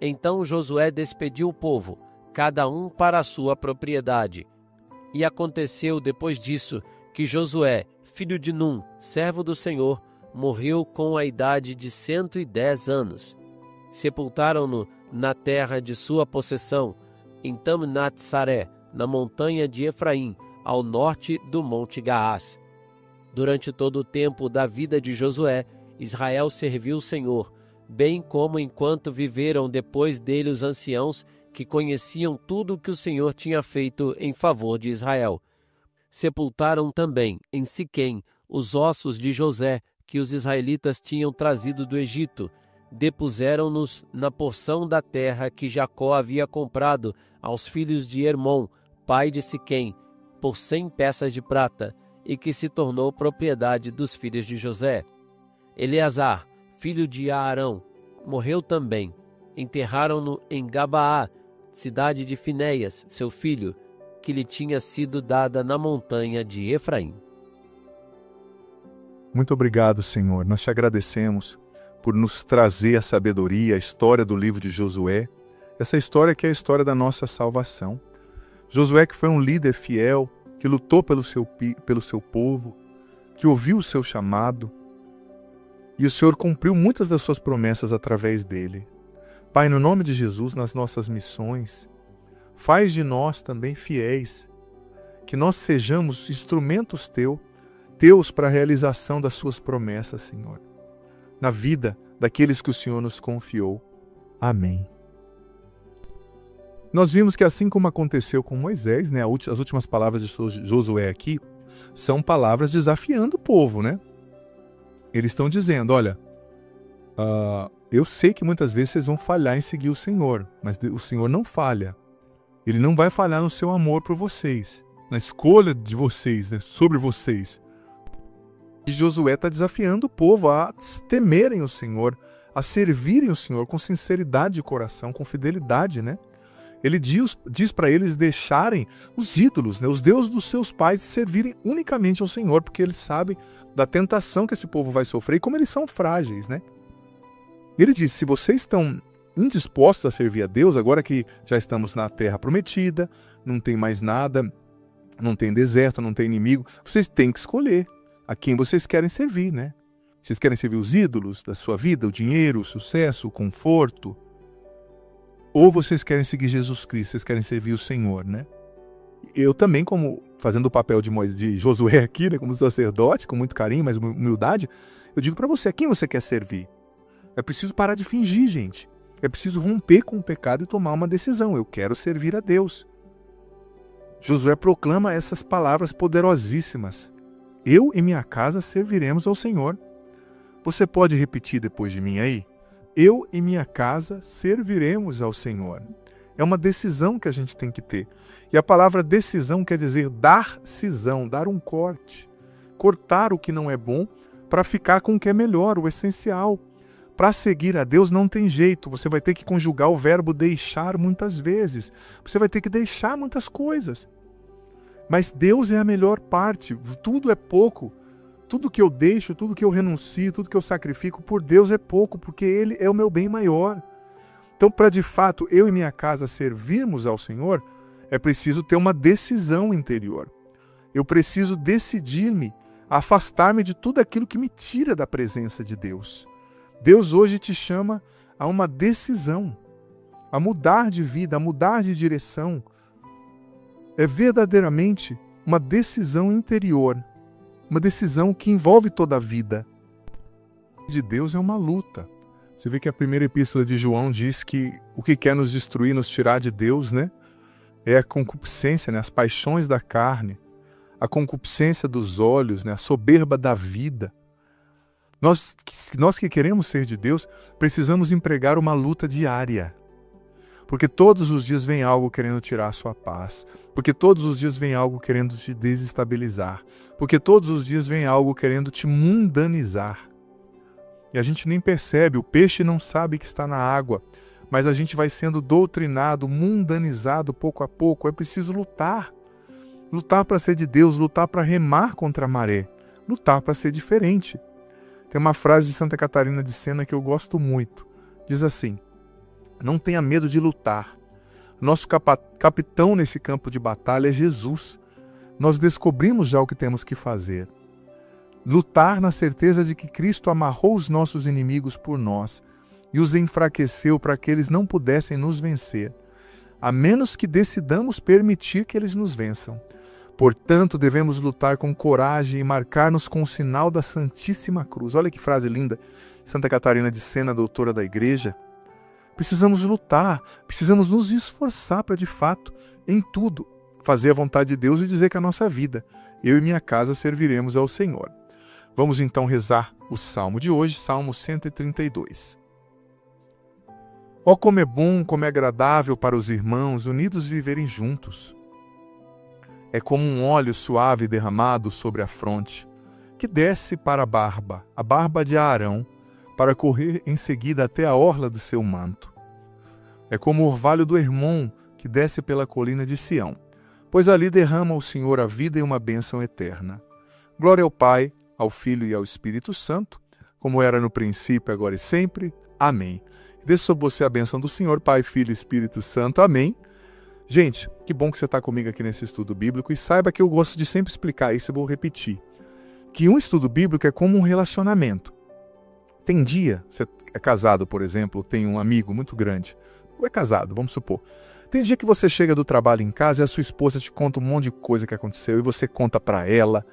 Então Josué despediu o povo, cada um para a sua propriedade. E aconteceu depois disso que Josué, filho de Num, servo do Senhor, morreu com a idade de 110 anos. Sepultaram-no na terra de sua possessão, em Tamnat-Saré, na montanha de Efraim, ao norte do Monte Gaás. Durante todo o tempo da vida de Josué, Israel serviu o Senhor, bem como enquanto viveram depois dele os anciãos que conheciam tudo o que o Senhor tinha feito em favor de Israel. Sepultaram também em Siquém os ossos de José que os israelitas tinham trazido do Egito. Depuseram-nos na porção da terra que Jacó havia comprado aos filhos de Hermon, pai de Siquém, por 100 peças de prata, e que se tornou propriedade dos filhos de José. Eleazar, filho de Arão, morreu também. Enterraram-no em Gabaá, cidade de Finéias, seu filho, que lhe tinha sido dada na montanha de Efraim. Muito obrigado, Senhor. Nós te agradecemos por nos trazer a sabedoria, a história do livro de Josué, essa história que é a história da nossa salvação. Josué, que foi um líder fiel, que lutou pelo seu povo, que ouviu o seu chamado, e o Senhor cumpriu muitas das suas promessas através dele. Pai, no nome de Jesus, nas nossas missões, faz de nós também fiéis, que nós sejamos instrumentos teus para a realização das suas promessas, Senhor, na vida daqueles que o Senhor nos confiou. Amém. Nós vimos que assim como aconteceu com Moisés, né, as últimas palavras de Josué aqui são palavras desafiando o povo, né? Eles estão dizendo, olha, eu sei que muitas vezes vocês vão falhar em seguir o Senhor, mas o Senhor não falha. Ele não vai falhar no seu amor por vocês, na escolha de vocês, né, sobre vocês. E Josué está desafiando o povo a temerem o Senhor, a servirem o Senhor com sinceridade de coração, com fidelidade, né? Ele diz para eles deixarem os ídolos, né, os deuses dos seus pais, e servirem unicamente ao Senhor, porque eles sabem da tentação que esse povo vai sofrer e como eles são frágeis, né? Ele diz, se vocês estão indispostos a servir a Deus, agora que já estamos na terra prometida, não tem mais nada, não tem deserto, não tem inimigo, vocês têm que escolher a quem vocês querem servir, né? Vocês querem servir os ídolos da sua vida, o dinheiro, o sucesso, o conforto? Ou vocês querem seguir Jesus Cristo, vocês querem servir o Senhor, né? Eu também, como fazendo o papel de Josué aqui, né, como sacerdote, com muito carinho, mas humildade, eu digo para você, a quem você quer servir? É preciso parar de fingir, gente. É preciso romper com o pecado e tomar uma decisão. Eu quero servir a Deus. Josué proclama essas palavras poderosíssimas. Eu e minha casa serviremos ao Senhor. Você pode repetir depois de mim aí? Eu e minha casa serviremos ao Senhor. É uma decisão que a gente tem que ter. E a palavra decisão quer dizer dar cisão, dar um corte. Cortar o que não é bom para ficar com o que é melhor, o essencial. Para seguir a Deus não tem jeito. Você vai ter que conjugar o verbo deixar muitas vezes. Você vai ter que deixar muitas coisas. Mas Deus é a melhor parte. Tudo é pouco. Tudo que eu deixo, tudo que eu renuncio, tudo que eu sacrifico por Deus é pouco, porque Ele é o meu bem maior. Então, para de fato eu e minha casa servirmos ao Senhor, é preciso ter uma decisão interior. Eu preciso decidir-me, afastar-me de tudo aquilo que me tira da presença de Deus. Deus hoje te chama a uma decisão, a mudar de vida, a mudar de direção. É verdadeiramente uma decisão interior. Uma decisão que envolve toda a vida. De Deus é uma luta. Você vê que a primeira epístola de João diz que o que quer nos destruir, nos tirar de Deus, né, é a concupiscência, né, as paixões da carne, a concupiscência dos olhos, né, a soberba da vida. Nós que queremos ser de Deus, precisamos empregar uma luta diária. Porque todos os dias vem algo querendo tirar a sua paz. Porque todos os dias vem algo querendo te desestabilizar. Porque todos os dias vem algo querendo te mundanizar. E a gente nem percebe, o peixe não sabe que está na água. Mas a gente vai sendo doutrinado, mundanizado pouco a pouco. É preciso lutar. Lutar para ser de Deus, lutar para remar contra a maré. Lutar para ser diferente. Tem uma frase de Santa Catarina de Sena que eu gosto muito. Diz assim: não tenha medo de lutar. Nosso capitão nesse campo de batalha é Jesus. Nós descobrimos já o que temos que fazer. Lutar na certeza de que Cristo amarrou os nossos inimigos por nós e os enfraqueceu para que eles não pudessem nos vencer, a menos que decidamos permitir que eles nos vençam. Portanto, devemos lutar com coragem e marcar-nos com o sinal da Santíssima Cruz. Olha que frase linda. Santa Catarina de Sena, doutora da Igreja. Precisamos lutar, precisamos nos esforçar para, de fato, em tudo, fazer a vontade de Deus e dizer que a nossa vida, eu e minha casa, serviremos ao Senhor. Vamos então rezar o salmo de hoje, Salmo 132. Ó, como é bom, como é agradável para os irmãos unidos viverem juntos. é como um óleo suave derramado sobre a fronte, que desce para a barba de Arão, para correr em seguida até a orla do seu manto. É como o orvalho do Hermon, que desce pela colina de Sião, pois ali derrama o Senhor a vida e uma bênção eterna. Glória ao Pai, ao Filho e ao Espírito Santo, como era no princípio, agora e sempre. Amém. Desça sobre você a bênção do Senhor, Pai, Filho e Espírito Santo. Amém. Gente, que bom que você está comigo aqui nesse estudo bíblico, e saiba que eu gosto de sempre explicar isso, eu vou repetir. Que um estudo bíblico é como um relacionamento. Tem dia, você é casado, por exemplo, tem um amigo muito grande, ou é casado, vamos supor. Tem dia que você chega do trabalho em casa e a sua esposa te conta um monte de coisa que aconteceu, e você conta para ela,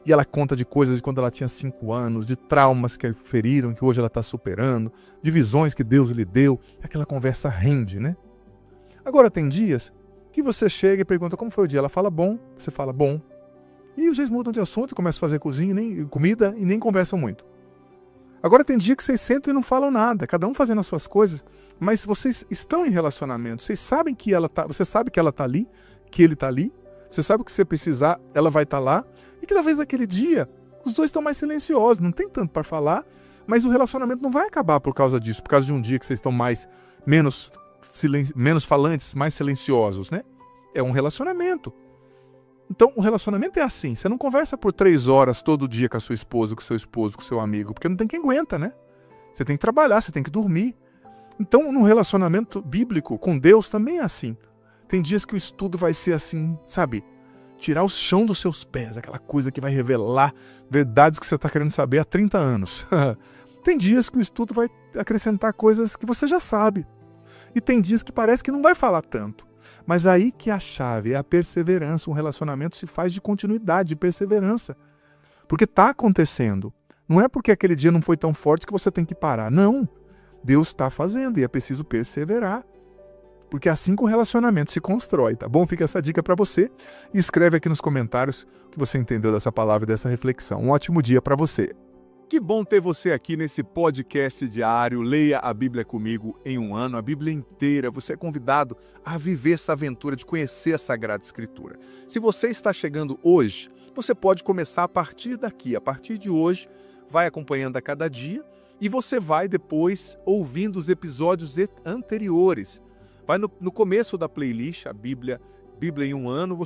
e ela conta de coisas de quando ela tinha 5 anos, de traumas que a feriram, que hoje ela está superando, de visões que Deus lhe deu, e aquela conversa rende, né? Agora tem dias que você chega e pergunta como foi o dia, ela fala bom, você fala bom, e os dois mudam de assunto, começam a fazer comida e nem conversam muito. Agora tem dia que vocês sentam e não falam nada, cada um fazendo as suas coisas, mas vocês estão em relacionamento, vocês sabem que você sabe que ela está ali, que ele está ali, você sabe que se você precisar, ela vai estar lá, e que talvez naquele dia os dois estão mais silenciosos, não tem tanto para falar, mas o relacionamento não vai acabar por causa disso, por causa de um dia que vocês estão menos falantes, mais silenciosos, né? É um relacionamento. Então, o relacionamento é assim, você não conversa por 3 horas todo dia com a sua esposa, com o seu esposo, com o seu amigo, porque não tem quem aguenta, né? Você tem que trabalhar, você tem que dormir. Então, no relacionamento bíblico com Deus também é assim. Tem dias que o estudo vai ser assim, sabe? Tirar o chão dos seus pés, aquela coisa que vai revelar verdades que você está querendo saber há 30 anos. Tem dias que o estudo vai acrescentar coisas que você já sabe. E tem dias que parece que não vai falar tanto. Mas aí que a chave é a perseverança. Um relacionamento se faz de continuidade, de perseverança. Porque está acontecendo. Não é porque aquele dia não foi tão forte que você tem que parar. Não. Deus está fazendo e é preciso perseverar. Porque é assim que o relacionamento se constrói, tá bom? Fica essa dica para você e escreve aqui nos comentários o que você entendeu dessa palavra e dessa reflexão. Um ótimo dia para você. Que bom ter você aqui nesse podcast diário. Leia a Bíblia comigo em um ano, a Bíblia inteira. Você é convidado a viver essa aventura de conhecer a Sagrada Escritura. Se você está chegando hoje, você pode começar a partir daqui. A partir de hoje, vai acompanhando a cada dia e você vai depois ouvindo os episódios anteriores. Vai no começo da playlist, a Bíblia em um ano,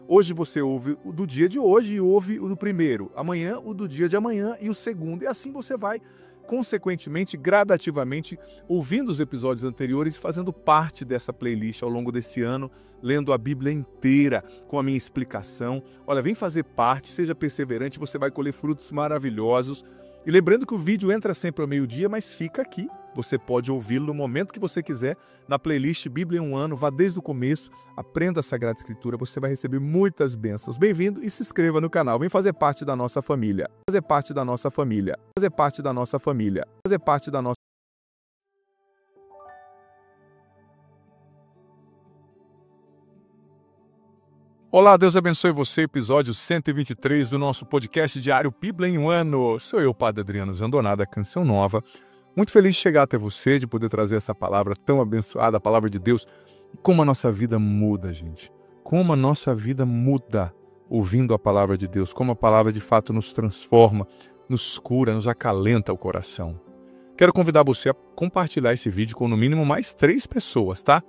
hoje você ouve o do dia de hoje e ouve o do primeiro, amanhã o do dia de amanhã e o segundo, e assim você vai, consequentemente, gradativamente, ouvindo os episódios anteriores e fazendo parte dessa playlist ao longo desse ano, lendo a Bíblia inteira, com a minha explicação. Olha, vem fazer parte, seja perseverante, você vai colher frutos maravilhosos. E lembrando que o vídeo entra sempre ao meio-dia, mas fica aqui. Você pode ouvi-lo no momento que você quiser, na playlist Bíblia em um ano. Vá desde o começo, aprenda a Sagrada Escritura, você vai receber muitas bênçãos. Bem-vindo e se inscreva no canal. Vem fazer parte da nossa família. Fazer parte da nossa família. Fazer parte da nossa família. Fazer parte da nossa... Olá, Deus abençoe você, episódio 123 do nosso podcast diário Bíblia em um ano. Sou eu, Padre Adriano Zandonada, Canção Nova. Muito feliz de chegar até você, de poder trazer essa palavra tão abençoada, a palavra de Deus. Como a nossa vida muda, gente. Como a nossa vida muda ouvindo a palavra de Deus. Como a palavra de fato nos transforma, nos cura, nos acalenta o coração. Quero convidar você a compartilhar esse vídeo com no mínimo mais 3 pessoas, tá?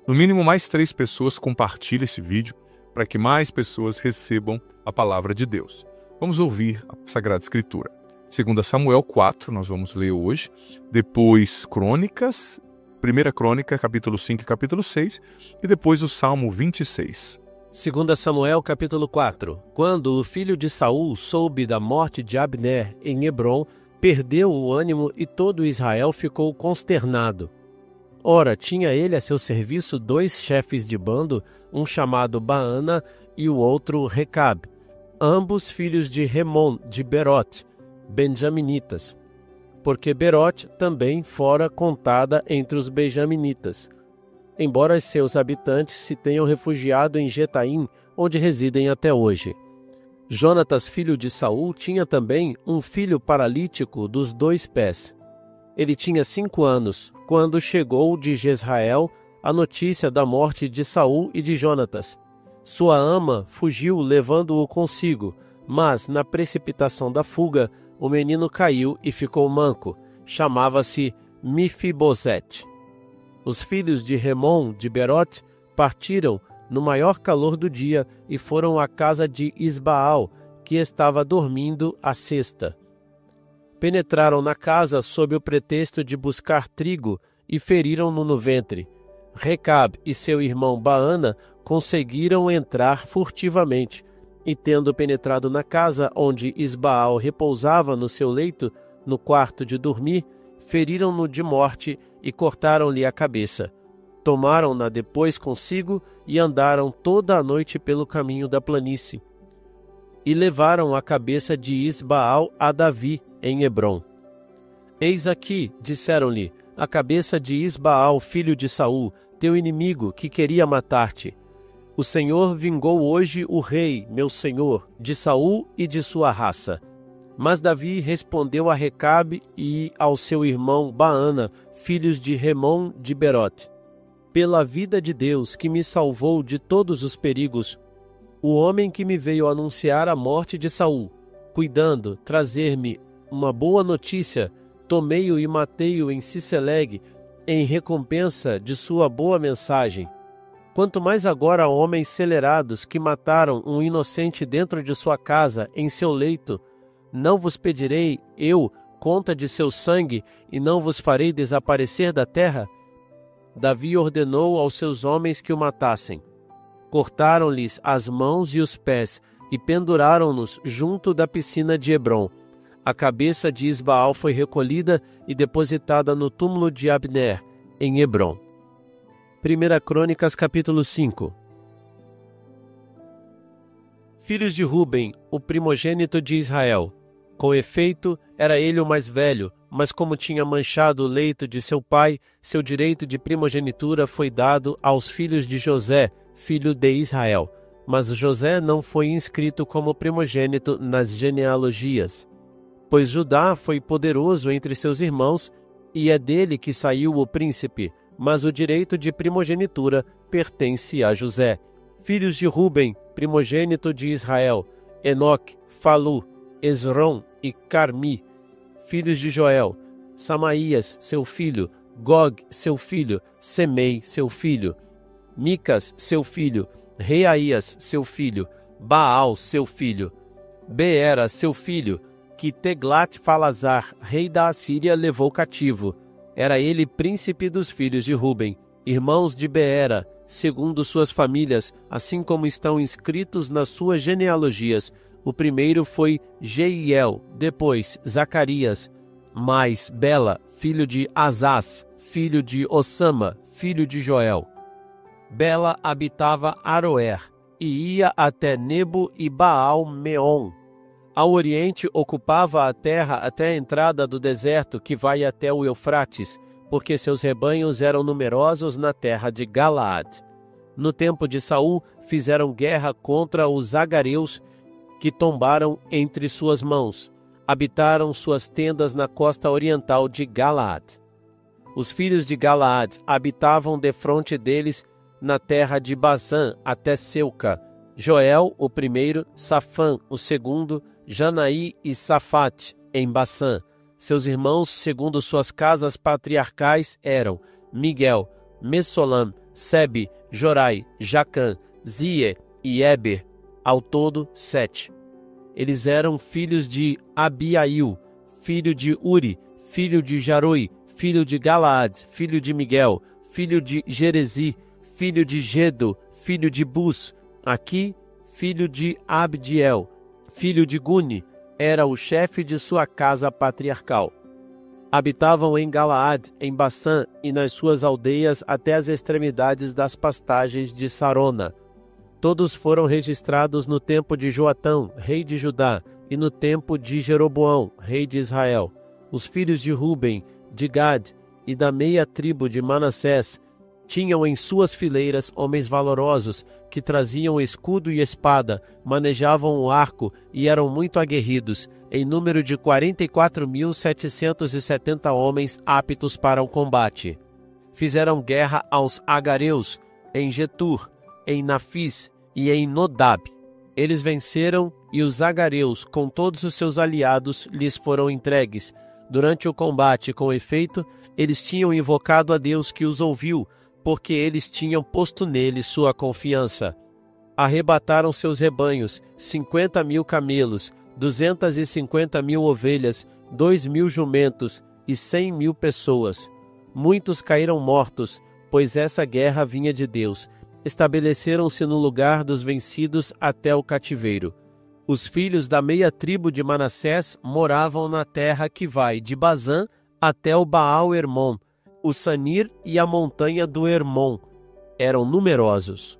No mínimo mais 3 pessoas compartilhem esse vídeo, para que mais pessoas recebam a palavra de Deus. Vamos ouvir a Sagrada Escritura. 2 Samuel 4, nós vamos ler hoje. Depois Crônicas, 1 Crônica, capítulo 5 e capítulo 6. E depois o Salmo 26. 2 Samuel, capítulo 4. Quando o filho de Saul soube da morte de Abner em Hebrom, perdeu o ânimo e todo Israel ficou consternado. Ora, tinha ele a seu serviço 2 chefes de bando, um chamado Baana e o outro Recabe, ambos filhos de Remon de Berote, benjaminitas, porque Berote também fora contada entre os benjaminitas, embora seus habitantes se tenham refugiado em Getaim, onde residem até hoje. Jonatas, filho de Saul, tinha também um filho paralítico dos 2 pés. Ele tinha 5 anos, quando chegou de Jezrael a notícia da morte de Saul e de Jonatas. Sua ama fugiu levando-o consigo, mas, na precipitação da fuga, o menino caiu e ficou manco. Chamava-se Mefibosete. Os filhos de Remon de Berote partiram no maior calor do dia e foram à casa de Isbaal, que estava dormindo à cesta. Penetraram na casa sob o pretexto de buscar trigo e feriram-no no ventre. Recabe e seu irmão Baana conseguiram entrar furtivamente, e tendo penetrado na casa onde Isbaal repousava no seu leito, no quarto de dormir, feriram-no de morte e cortaram-lhe a cabeça. Tomaram-na depois consigo e andaram toda a noite pelo caminho da planície. E levaram a cabeça de Isbaal a Davi, em Hebrom. Eis aqui, disseram-lhe, a cabeça de Isbaal, filho de Saul, teu inimigo, que queria matar-te. O Senhor vingou hoje o rei, meu senhor, de Saul e de sua raça. Mas Davi respondeu a Recabe e ao seu irmão Baana, filhos de Remon de Berote: pela vida de Deus, que me salvou de todos os perigos, o homem que me veio anunciar a morte de Saul, cuidando trazer-me uma boa notícia, tomei-o e matei-o em Ciceleg, em recompensa de sua boa mensagem. Quanto mais agora homens celerados que mataram um inocente dentro de sua casa, em seu leito, não vos pedirei, eu, conta de seu sangue, e não vos farei desaparecer da terra? Davi ordenou aos seus homens que o matassem. Cortaram-lhes as mãos e os pés, e penduraram-nos junto da piscina de Hebrom. A cabeça de Isbaal foi recolhida e depositada no túmulo de Abner, em Hebrom. 1 Crônicas, capítulo 5. Filhos de Ruben, o primogênito de Israel. Com efeito, era ele o mais velho, mas como tinha manchado o leito de seu pai, seu direito de primogenitura foi dado aos filhos de José, filho de Israel. Mas José não foi inscrito como primogênito nas genealogias. Pois Judá foi poderoso entre seus irmãos, e é dele que saiu o príncipe, mas o direito de primogenitura pertence a José. Filhos de Ruben, primogênito de Israel: Enoque, Falu, Esrom e Carmi. Filhos de Joel: Samaías, seu filho; Gog, seu filho; Semei, seu filho; Micas, seu filho; Reaías, seu filho; Baal, seu filho; Beera, seu filho, que Teglat-Falazar, rei da Assíria, levou cativo. Era ele príncipe dos filhos de Ruben, irmãos de Beera, segundo suas famílias, assim como estão inscritos nas suas genealogias. O primeiro foi Jeiel, depois Zacarias, mais Bela, filho de Azaz, filho de Ossama, filho de Joel. Bela habitava Aroer, e ia até Nebo e Baal-Meon. Ao oriente ocupava a terra até a entrada do deserto que vai até o Eufrates, porque seus rebanhos eram numerosos na terra de Galaad. No tempo de Saul, fizeram guerra contra os agareus, que tombaram entre suas mãos. Habitaram suas tendas na costa oriental de Galaad. Os filhos de Galaad habitavam defronte deles na terra de Bazã até Seuca. Joel, o primeiro; Safã, o segundo; Janaí e Safate, em Baçã. Seus irmãos, segundo suas casas patriarcais, eram Miguel, Messolam, Sebe, Jorai, Jacã, Zie e Eber, ao todo 7. Eles eram filhos de Abiail, filho de Uri, filho de Jarui, filho de Galaad, filho de Miguel, filho de Jerezi, filho de Gedo, filho de Bus, aqui, filho de Abdiel, filho de Guni, era o chefe de sua casa patriarcal. Habitavam em Galaad, em Baçã e nas suas aldeias até as extremidades das pastagens de Sarona. Todos foram registrados no tempo de Joatão, rei de Judá, e no tempo de Jeroboão, rei de Israel. Os filhos de Ruben, de Gad e da meia tribo de Manassés tinham em suas fileiras homens valorosos, que traziam escudo e espada, manejavam o arco e eram muito aguerridos, em número de 44.770 homens aptos para o combate. Fizeram guerra aos agareus, em Getur, em Nafis e em Nodab. Eles venceram, e os agareus, com todos os seus aliados, lhes foram entregues. Durante o combate, com efeito, eles tinham invocado a Deus que os ouviu, porque eles tinham posto nele sua confiança. Arrebataram seus rebanhos, 50.000 camelos, 250.000 ovelhas, 2.000 jumentos e 100.000 pessoas. Muitos caíram mortos, pois essa guerra vinha de Deus. Estabeleceram-se no lugar dos vencidos até o cativeiro. Os filhos da meia tribo de Manassés moravam na terra que vai de Bazã até o Baal-Hermon, o Sanir e a montanha do Hermon. Eram numerosos.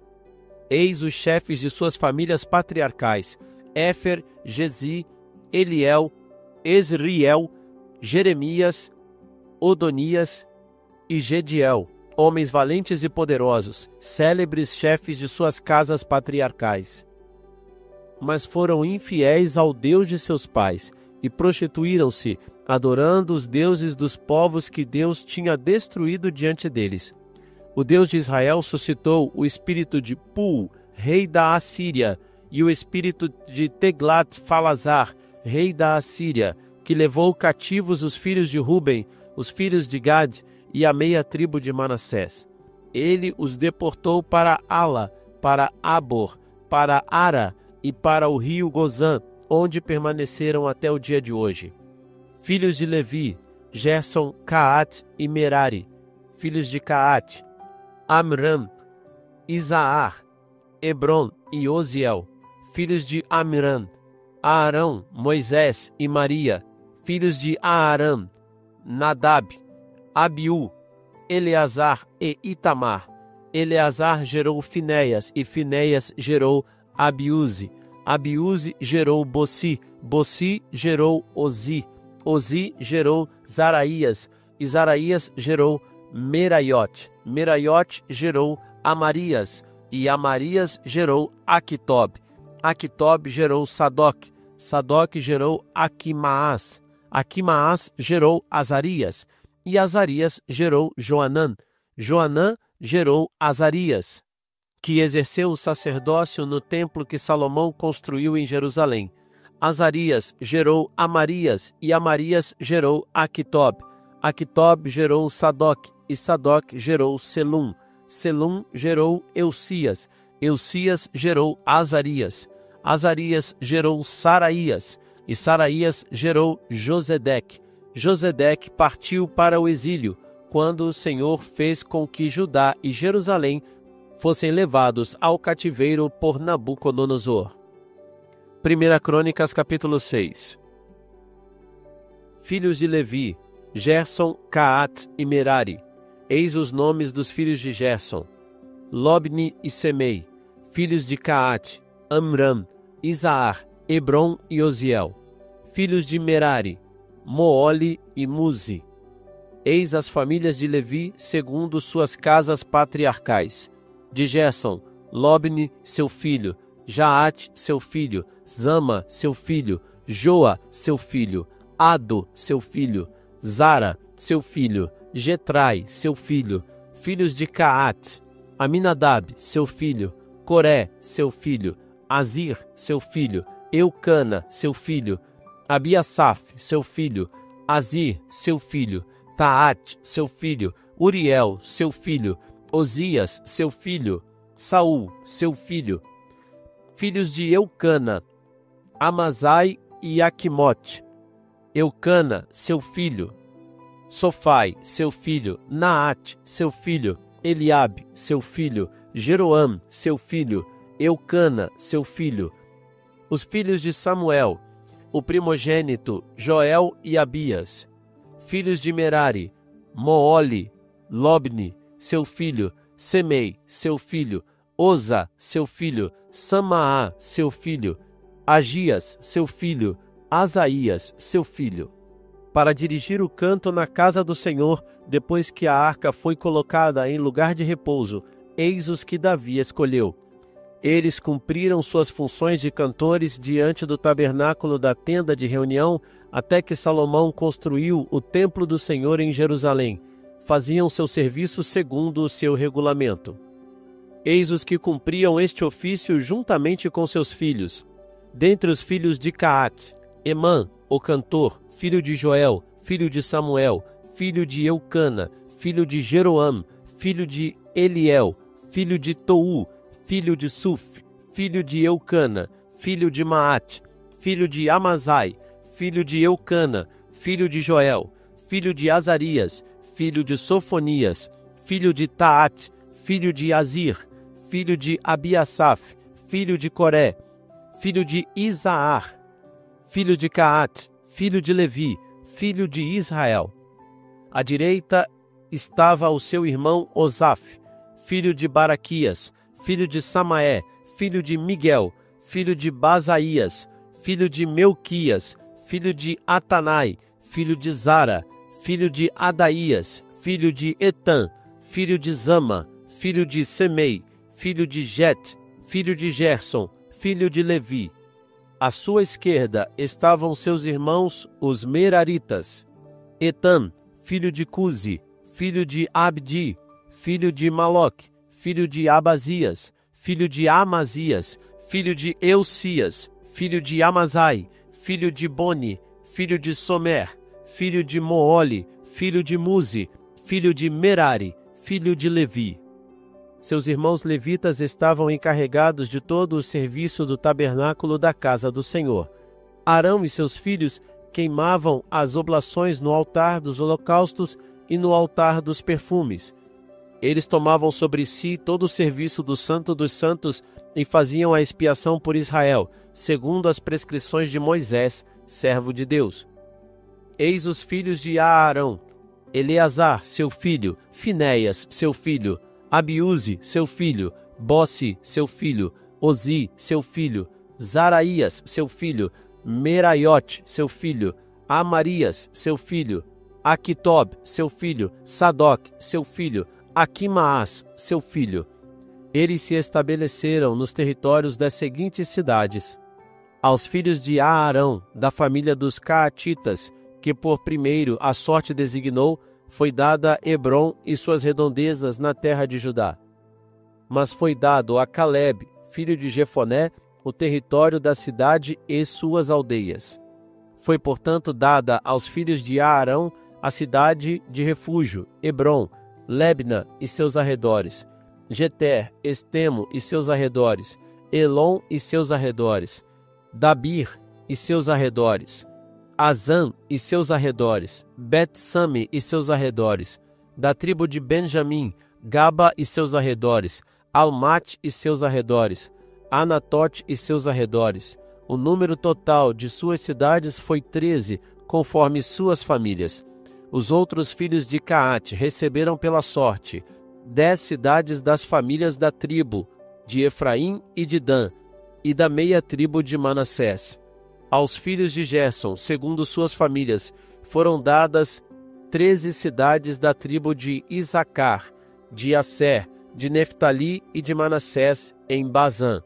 Eis os chefes de suas famílias patriarcais: Éfer, Gezi, Eliel, Ezriel, Jeremias, Odonias e Gediel, homens valentes e poderosos, célebres chefes de suas casas patriarcais. Mas foram infiéis ao Deus de seus pais e prostituíram-se, adorando os deuses dos povos que Deus tinha destruído diante deles. O Deus de Israel suscitou o espírito de Pul, rei da Assíria, e o espírito de Teglat-Falazar, rei da Assíria, que levou cativos os filhos de Ruben, os filhos de Gad e a meia tribo de Manassés. Ele os deportou para Ala, para Abor, para Ara e para o rio Gozã, onde permaneceram até o dia de hoje. Filhos de Levi: Gerson, Caat e Merari. Filhos de Caat: Amram, Isaar, Hebron e Oziel. Filhos de Amram: Aarão, Moisés e Maria. Filhos de Aaram: Nadab, Abiú, Eleazar e Itamar. Eleazar gerou Finéias, e Finéias gerou Abiúze. Abiúze gerou Bossi, Bossi gerou Ozi. Ozi gerou Zaraías, e Zaraías gerou Meraiote. Meraiote gerou Amarias, e Amarias gerou Aquitob. Aquitob gerou Sadoc. Sadoc gerou Aquimaás. Aquimaás gerou Azarias, e Azarias gerou Joanã. Joanã gerou Azarias, que exerceu o sacerdócio no templo que Salomão construiu em Jerusalém. Azarias gerou Amarias, e Amarias gerou Aquitob. Aquitob gerou Sadoc, e Sadoc gerou Selum. Selum gerou Eucias. Eucias gerou Azarias. Azarias gerou Saraías, e Saraías gerou Josedeque. Josedeque partiu para o exílio, quando o Senhor fez com que Judá e Jerusalém fossem levados ao cativeiro por Nabucodonosor. 1 Crônicas, capítulo 6. Filhos de Levi: Gerson, Caat e Merari. Eis os nomes dos filhos de Gerson: Lobni e Semei. Filhos de Caat: Amram, Isaar, Hebron e Oziel. Filhos de Merari: Moole e Muzi. Eis as famílias de Levi segundo suas casas patriarcais: de Gerson, Lobni, seu filho; Jaate, seu filho; Zama, seu filho; Joa, seu filho; Ado, seu filho; Zara, seu filho; Getrai, seu filho. Filhos de Caat: Aminadab, seu filho; Coré, seu filho; Azir, seu filho; Eucana, seu filho; Abiasaf, seu filho; Azir, seu filho; Taate, seu filho; Uriel, seu filho; Osias, seu filho; Saul, seu filho. Filhos de Eucana: Amazai e Aquimote. Eucana, seu filho; Sofai, seu filho; Naate, seu filho; Eliabe, seu filho; Jeroam, seu filho; Eucana, seu filho. Os filhos de Samuel: o primogênito, Joel e Abias. Filhos de Merari: Moole, Lobni, seu filho; Semei, seu filho; Oza, seu filho; Samaá, seu filho; Agias, seu filho; Asaías, seu filho. Para dirigir o canto na casa do Senhor, depois que a arca foi colocada em lugar de repouso, eis os que Davi escolheu. Eles cumpriram suas funções de cantores diante do tabernáculo da tenda de reunião, até que Salomão construiu o templo do Senhor em Jerusalém. Faziam seu serviço segundo o seu regulamento. Eis os que cumpriam este ofício juntamente com seus filhos. Dentre os filhos de Caate, Emã, o cantor, filho de Joel, filho de Samuel, filho de Eucana, filho de Jeroam, filho de Eliel, filho de Tou, filho de Suf, filho de Eucana, filho de Maate, filho de Amazai, filho de Eucana, filho de Joel, filho de Azarias, filho de Sofonias, filho de Taate, filho de Azir, filho de Abiasaf, filho de Coré, filho de Isaar, filho de Caate, filho de Levi, filho de Israel. À direita estava o seu irmão Osaf, filho de Baraquias, filho de Samaé, filho de Miguel, filho de Basaías, filho de Melquias, filho de Atanai, filho de Zara, filho de Adaías, filho de Etã, filho de Zama, filho de Semei, filho de Jet, filho de Gerson, filho de Levi. À sua esquerda estavam seus irmãos, os Meraritas. Etam, filho de Cuzi, filho de Abdi, filho de Maloque, filho de Abazias, filho de Amazias, filho de Eucias, filho de Amazai, filho de Boni, filho de Somer, filho de Moole, filho de Muzi, filho de Merari, filho de Levi. Seus irmãos levitas estavam encarregados de todo o serviço do tabernáculo da casa do Senhor. Arão e seus filhos queimavam as oblações no altar dos holocaustos e no altar dos perfumes. Eles tomavam sobre si todo o serviço do Santo dos Santos e faziam a expiação por Israel, segundo as prescrições de Moisés, servo de Deus. Eis os filhos de Aarão: Eleazar, seu filho, Finéias, seu filho, Abiúze, seu filho, Bossi, seu filho, Ozi, seu filho, Zaraías, seu filho, Meraiote, seu filho, Amarias, seu filho, Aquitob, seu filho, Sadoc, seu filho, Aquimaás, seu filho. Eles se estabeleceram nos territórios das seguintes cidades: aos filhos de Aarão, da família dos Caatitas, que por primeiro a sorte designou, foi dada Hebrom e suas redondezas na terra de Judá. Mas foi dado a Caleb, filho de Jefoné, o território da cidade e suas aldeias. Foi, portanto, dada aos filhos de Aarão a cidade de refúgio, Hebrom, Lebna e seus arredores, Geter, Estemo e seus arredores, Elon e seus arredores, Dabir e seus arredores, Azan e seus arredores, Bet-Same e seus arredores, da tribo de Benjamim, Gaba e seus arredores, Almate e seus arredores, Anatote e seus arredores. O número total de suas cidades foi 13, conforme suas famílias. Os outros filhos de Caate receberam pela sorte 10 cidades das famílias da tribo de Efraim e de Dan, e da meia tribo de Manassés. Aos filhos de Gerson, segundo suas famílias, foram dadas 13 cidades da tribo de Isacar, de Asser, de Neftali e de Manassés, em Bazã.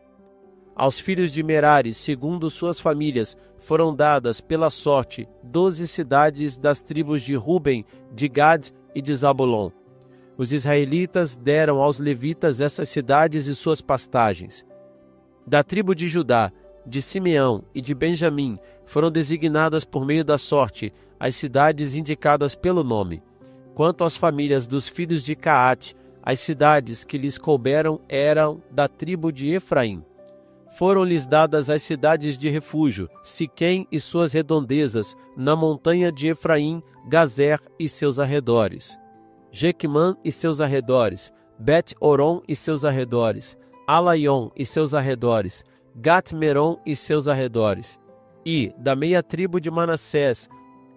Aos filhos de Merari, segundo suas famílias, foram dadas pela sorte 12 cidades das tribos de Ruben, de Gad e de Zabulon. Os israelitas deram aos levitas essas cidades e suas pastagens. Da tribo de Judá, de Simeão e de Benjamim foram designadas por meio da sorte as cidades indicadas pelo nome. Quanto às famílias dos filhos de Caate, as cidades que lhes couberam eram da tribo de Efraim. Foram-lhes dadas as cidades de refúgio, Siquém e suas redondezas, na montanha de Efraim, Gazer e seus arredores, Jequimã e seus arredores, Bet-Oron e seus arredores, Alaion e seus arredores, Gat-Meron e seus arredores, e, da meia tribo de Manassés,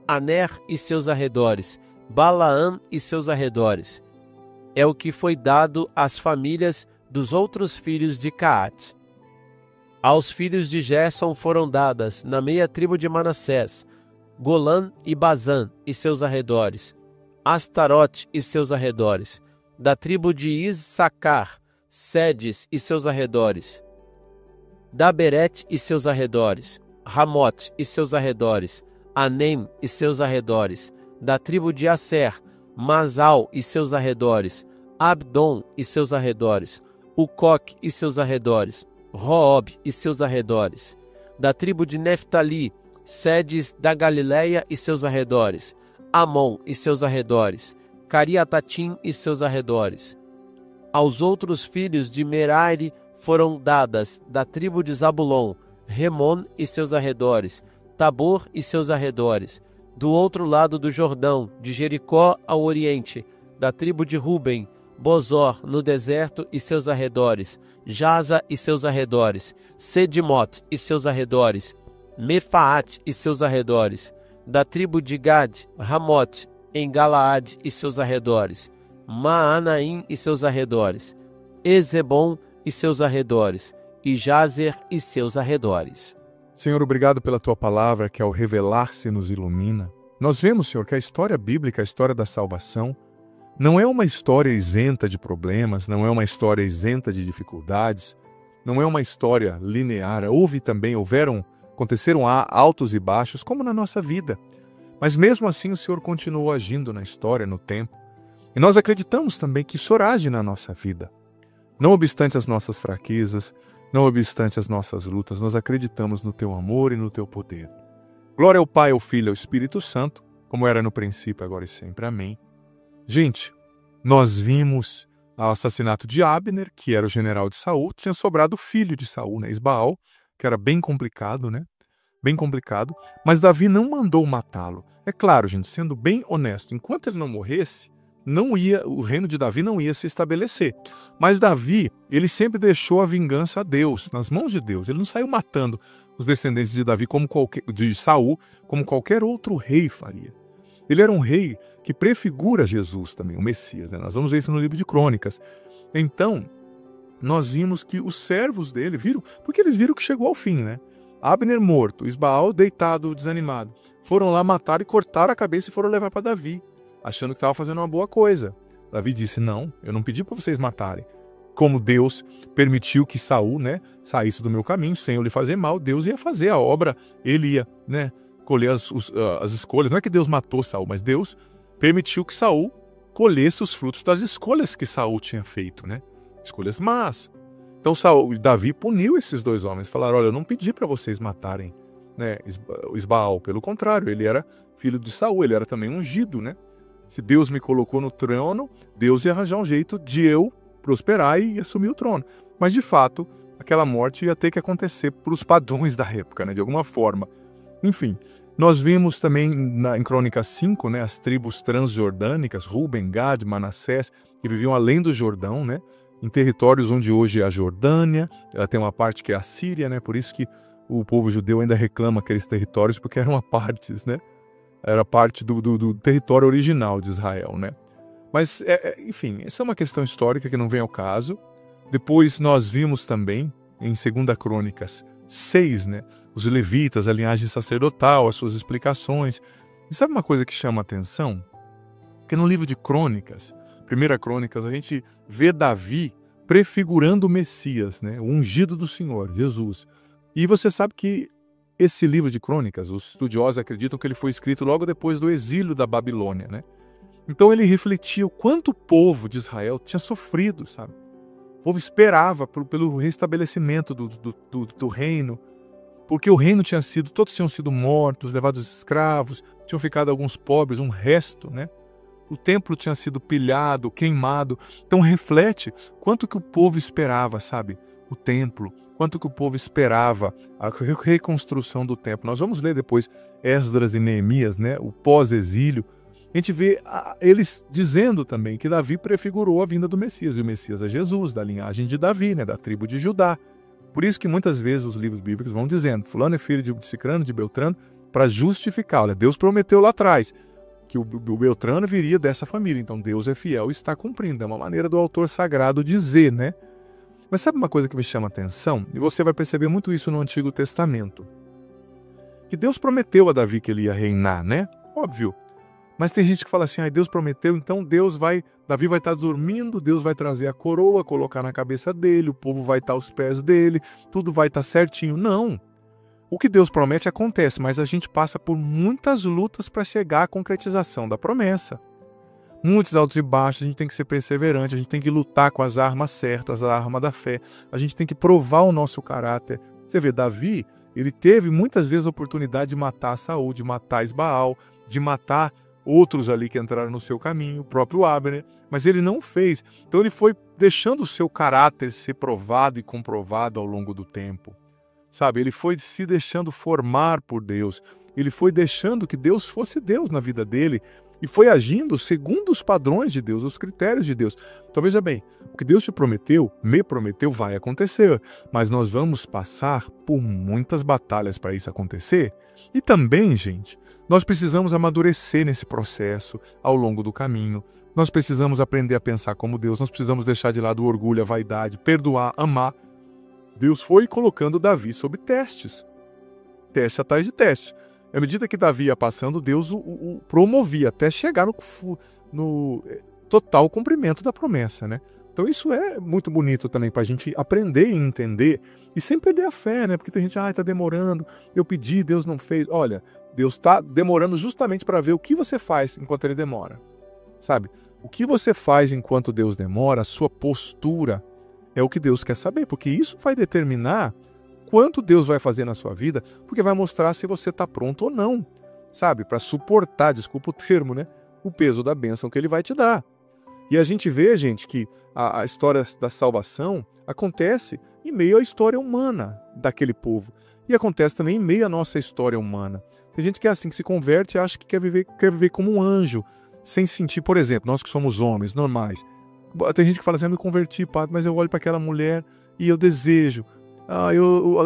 Aner e seus arredores, Balaam e seus arredores. É o que foi dado às famílias dos outros filhos de Caate. Aos filhos de Gerson foram dadas, na meia tribo de Manassés, Golã e Bazã e seus arredores, Astarote e seus arredores, da tribo de Issacar, Sedes e seus arredores, Daberet e seus arredores, Ramote e seus arredores, Anem e seus arredores, da tribo de Asser, Masal e seus arredores, Abdon e seus arredores, Ucoque e seus arredores, Roob e seus arredores. Da tribo de Neftali, Sedes da Galileia e seus arredores, Amon e seus arredores, Cariatatim e seus arredores. Aos outros filhos de Merari foram dadas, da tribo de Zabulon, Remon e seus arredores, Tabor e seus arredores. Do outro lado do Jordão, de Jericó ao oriente, da tribo de Ruben, Bozor no deserto e seus arredores, Jaza e seus arredores, Sedimote e seus arredores, Mefaate e seus arredores. Da tribo de Gad, Ramote em Galaade e seus arredores, Maanaim e seus arredores, Ezebom e seus arredores, e Jazer e seus arredores. Senhor, obrigado pela Tua palavra que ao revelar-se nos ilumina. Nós vemos, Senhor, que a história bíblica, a história da salvação, não é uma história isenta de problemas, não é uma história isenta de dificuldades, não é uma história linear. Aconteceram altos e baixos, como na nossa vida. Mas mesmo assim o Senhor continuou agindo na história, no tempo. E nós acreditamos também que o Senhor age na nossa vida. Não obstante as nossas fraquezas, não obstante as nossas lutas, nós acreditamos no Teu amor e no Teu poder. Glória ao Pai, ao Filho e ao Espírito Santo, como era no princípio, agora e sempre. Amém. Gente, nós vimos o assassinato de Abner, que era o general de Saul. Tinha sobrado o filho de Saul, né, Isbaal, que era bem complicado, né? Bem complicado. Mas Davi não mandou matá-lo. É claro, gente, sendo bem honesto, enquanto ele não morresse, o reino de Davi não ia se estabelecer. Mas Davi, ele sempre deixou a vingança a Deus, nas mãos de Deus. Ele não saiu matando os descendentes de Davi de Saul, como qualquer outro rei faria. Ele era um rei que prefigura Jesus também, o Messias, né? Nós vamos ver isso no livro de Crônicas. Então, nós vimos que os servos dele viram, porque eles viram que chegou ao fim, né? Abner morto, Isbaal deitado, desanimado. Foram lá matar e cortaram a cabeça e foram levar para Davi, achando que estava fazendo uma boa coisa. Davi disse, não, eu não pedi para vocês matarem. Como Deus permitiu que Saul, né, saísse do meu caminho, sem eu lhe fazer mal, Deus ia fazer a obra, ele ia, né, colher as escolhas. Não é que Deus matou Saul, mas Deus permitiu que Saul colhesse os frutos das escolhas que Saul tinha feito, né? Escolhas más. Então Davi puniu esses dois homens, falaram, olha, eu não pedi para vocês matarem, né, Isbaal, pelo contrário, ele era filho de Saul, ele era também ungido, né? Se Deus me colocou no trono, Deus ia arranjar um jeito de eu prosperar e assumir o trono. Mas, de fato, aquela morte ia ter que acontecer para os padrões da época, né, de alguma forma. Enfim, nós vimos também em Crônicas 5, né, as tribos transjordânicas, Ruben, Gad, Manassés, que viviam além do Jordão, né, em territórios onde hoje é a Jordânia. Ela tem uma parte que é a Síria, né, por isso que o povo judeu ainda reclama aqueles territórios, porque eram partes, né? Era parte do território original de Israel, né? Mas, enfim, essa é uma questão histórica que não vem ao caso. Depois nós vimos também, em 2 Crônicas 6, né, os levitas, a linhagem sacerdotal, as suas explicações. E sabe uma coisa que chama a atenção? Que no livro de Crônicas, 1 Crônicas, a gente vê Davi prefigurando o Messias, né, o ungido do Senhor, Jesus. E você sabe que esse livro de Crônicas, os estudiosos acreditam que ele foi escrito logo depois do exílio da Babilônia, né? Então ele refletia o quanto o povo de Israel tinha sofrido, sabe? O povo esperava pelo restabelecimento do reino, porque o reino todos tinham sido mortos, levados escravos, tinham ficado alguns pobres, um resto, né? O templo tinha sido pilhado, queimado. Então reflete quanto que o povo esperava, sabe? O templo, quanto que o povo esperava a reconstrução do templo. Nós vamos ler depois Esdras e Neemias, né? O pós-exílio. A gente vê eles dizendo também que Davi prefigurou a vinda do Messias. E o Messias é Jesus, da linhagem de Davi, né? Da tribo de Judá. Por isso que muitas vezes os livros bíblicos vão dizendo, fulano é filho de Cicrano, de Beltrano, para justificar. Olha, Deus prometeu lá atrás que o Beltrano viria dessa família. Então Deus é fiel e está cumprindo. É uma maneira do autor sagrado dizer, né? Mas sabe uma coisa que me chama a atenção? E você vai perceber muito isso no Antigo Testamento. Que Deus prometeu a Davi que ele ia reinar, né? Óbvio. Mas tem gente que fala assim, Deus prometeu, então Davi vai estar dormindo, Deus vai trazer a coroa, colocar na cabeça dele, o povo vai estar aos pés dele, tudo vai estar certinho. Não. O que Deus promete acontece, mas a gente passa por muitas lutas para chegar à concretização da promessa. muitos altos e baixos, a gente tem que ser perseverante, a gente tem que lutar com as armas certas, a arma da fé, a gente tem que provar o nosso caráter. Você vê, Davi, ele teve muitas vezes a oportunidade de matar Saul, de matar Isbaal, de matar outros ali que entraram no seu caminho, o próprio Abner, mas ele não fez. Então ele foi deixando o seu caráter ser provado e comprovado ao longo do tempo. Sabe, ele foi se deixando formar por Deus, ele foi deixando que Deus fosse Deus na vida dele e foi agindo segundo os padrões de Deus, os critérios de Deus. Então veja bem, o que Deus te prometeu, me prometeu, vai acontecer, mas nós vamos passar por muitas batalhas para isso acontecer. E também, gente, nós precisamos amadurecer nesse processo ao longo do caminho. Nós precisamos aprender a pensar como Deus, nós precisamos deixar de lado o orgulho, a vaidade, perdoar, amar. Deus foi colocando Davi sob testes, teste atrás de teste. À medida que Davi ia passando, Deus o promovia até chegar no total cumprimento da promessa, né? Então isso é muito bonito também para a gente aprender e entender e sem perder a fé, né? Porque tem gente, está demorando, eu pedi, Deus não fez. Olha, Deus está demorando justamente para ver o que você faz enquanto Ele demora, sabe? O que você faz enquanto Deus demora, a sua postura, é o que Deus quer saber, porque isso vai determinar quanto Deus vai fazer na sua vida, porque vai mostrar se você está pronto ou não, sabe? Para suportar, desculpa o termo, né? O peso da bênção que Ele vai te dar. E a gente vê, gente, que a história da salvação acontece em meio à história humana daquele povo. E acontece também em meio à nossa história humana. Tem gente que é assim, que se converte e acha que quer viver como um anjo, sem sentir, por exemplo, nós que somos homens normais. Tem gente que fala assim, eu me converti, padre, mas eu olho para aquela mulher e eu desejo.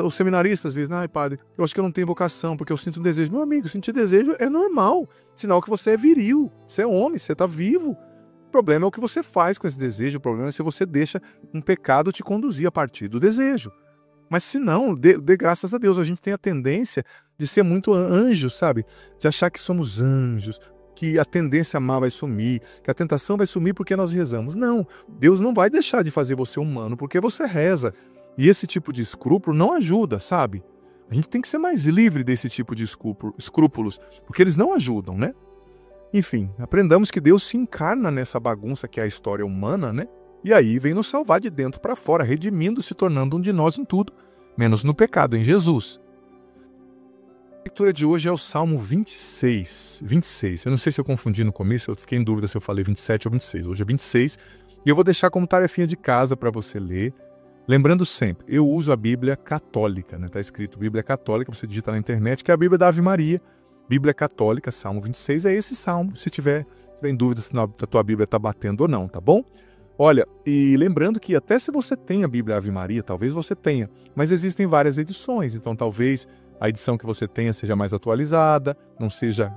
Os seminaristas às vezes, padre, eu acho que eu não tenho vocação, porque eu sinto um desejo. Meu amigo, sentir desejo é normal. Sinal que você é viril, você é homem, você está vivo. O problema é o que você faz com esse desejo, o problema é se você deixa um pecado te conduzir a partir do desejo. Mas se não, dê graças a Deus, a gente tem a tendência de ser muito anjo, sabe? De achar que somos anjos, que a tendência má vai sumir, que a tentação vai sumir porque nós rezamos. Não, Deus não vai deixar de fazer você humano porque você reza. E esse tipo de escrúpulo não ajuda, sabe? A gente tem que ser mais livre desse tipo de escrúpulos, porque eles não ajudam, né? Enfim, aprendamos que Deus se encarna nessa bagunça que é a história humana, né? E aí vem nos salvar de dentro para fora, redimindo, se tornando um de nós em tudo, menos no pecado, em Jesus. A leitura de hoje é o Salmo 26. Eu não sei se eu confundi no começo, eu fiquei em dúvida se eu falei 27 ou 26. Hoje é 26 e eu vou deixar como tarefinha de casa para você ler. Lembrando sempre, eu uso a Bíblia Católica, né? Está escrito Bíblia Católica, você digita na internet, que é a Bíblia da Ave Maria. Bíblia Católica, Salmo 26, é esse salmo, se tiver em dúvida se a tua Bíblia está batendo ou não, tá bom? Olha, e lembrando que até se você tem a Bíblia Ave Maria, talvez você tenha, mas existem várias edições, então talvez a edição que você tenha seja mais atualizada,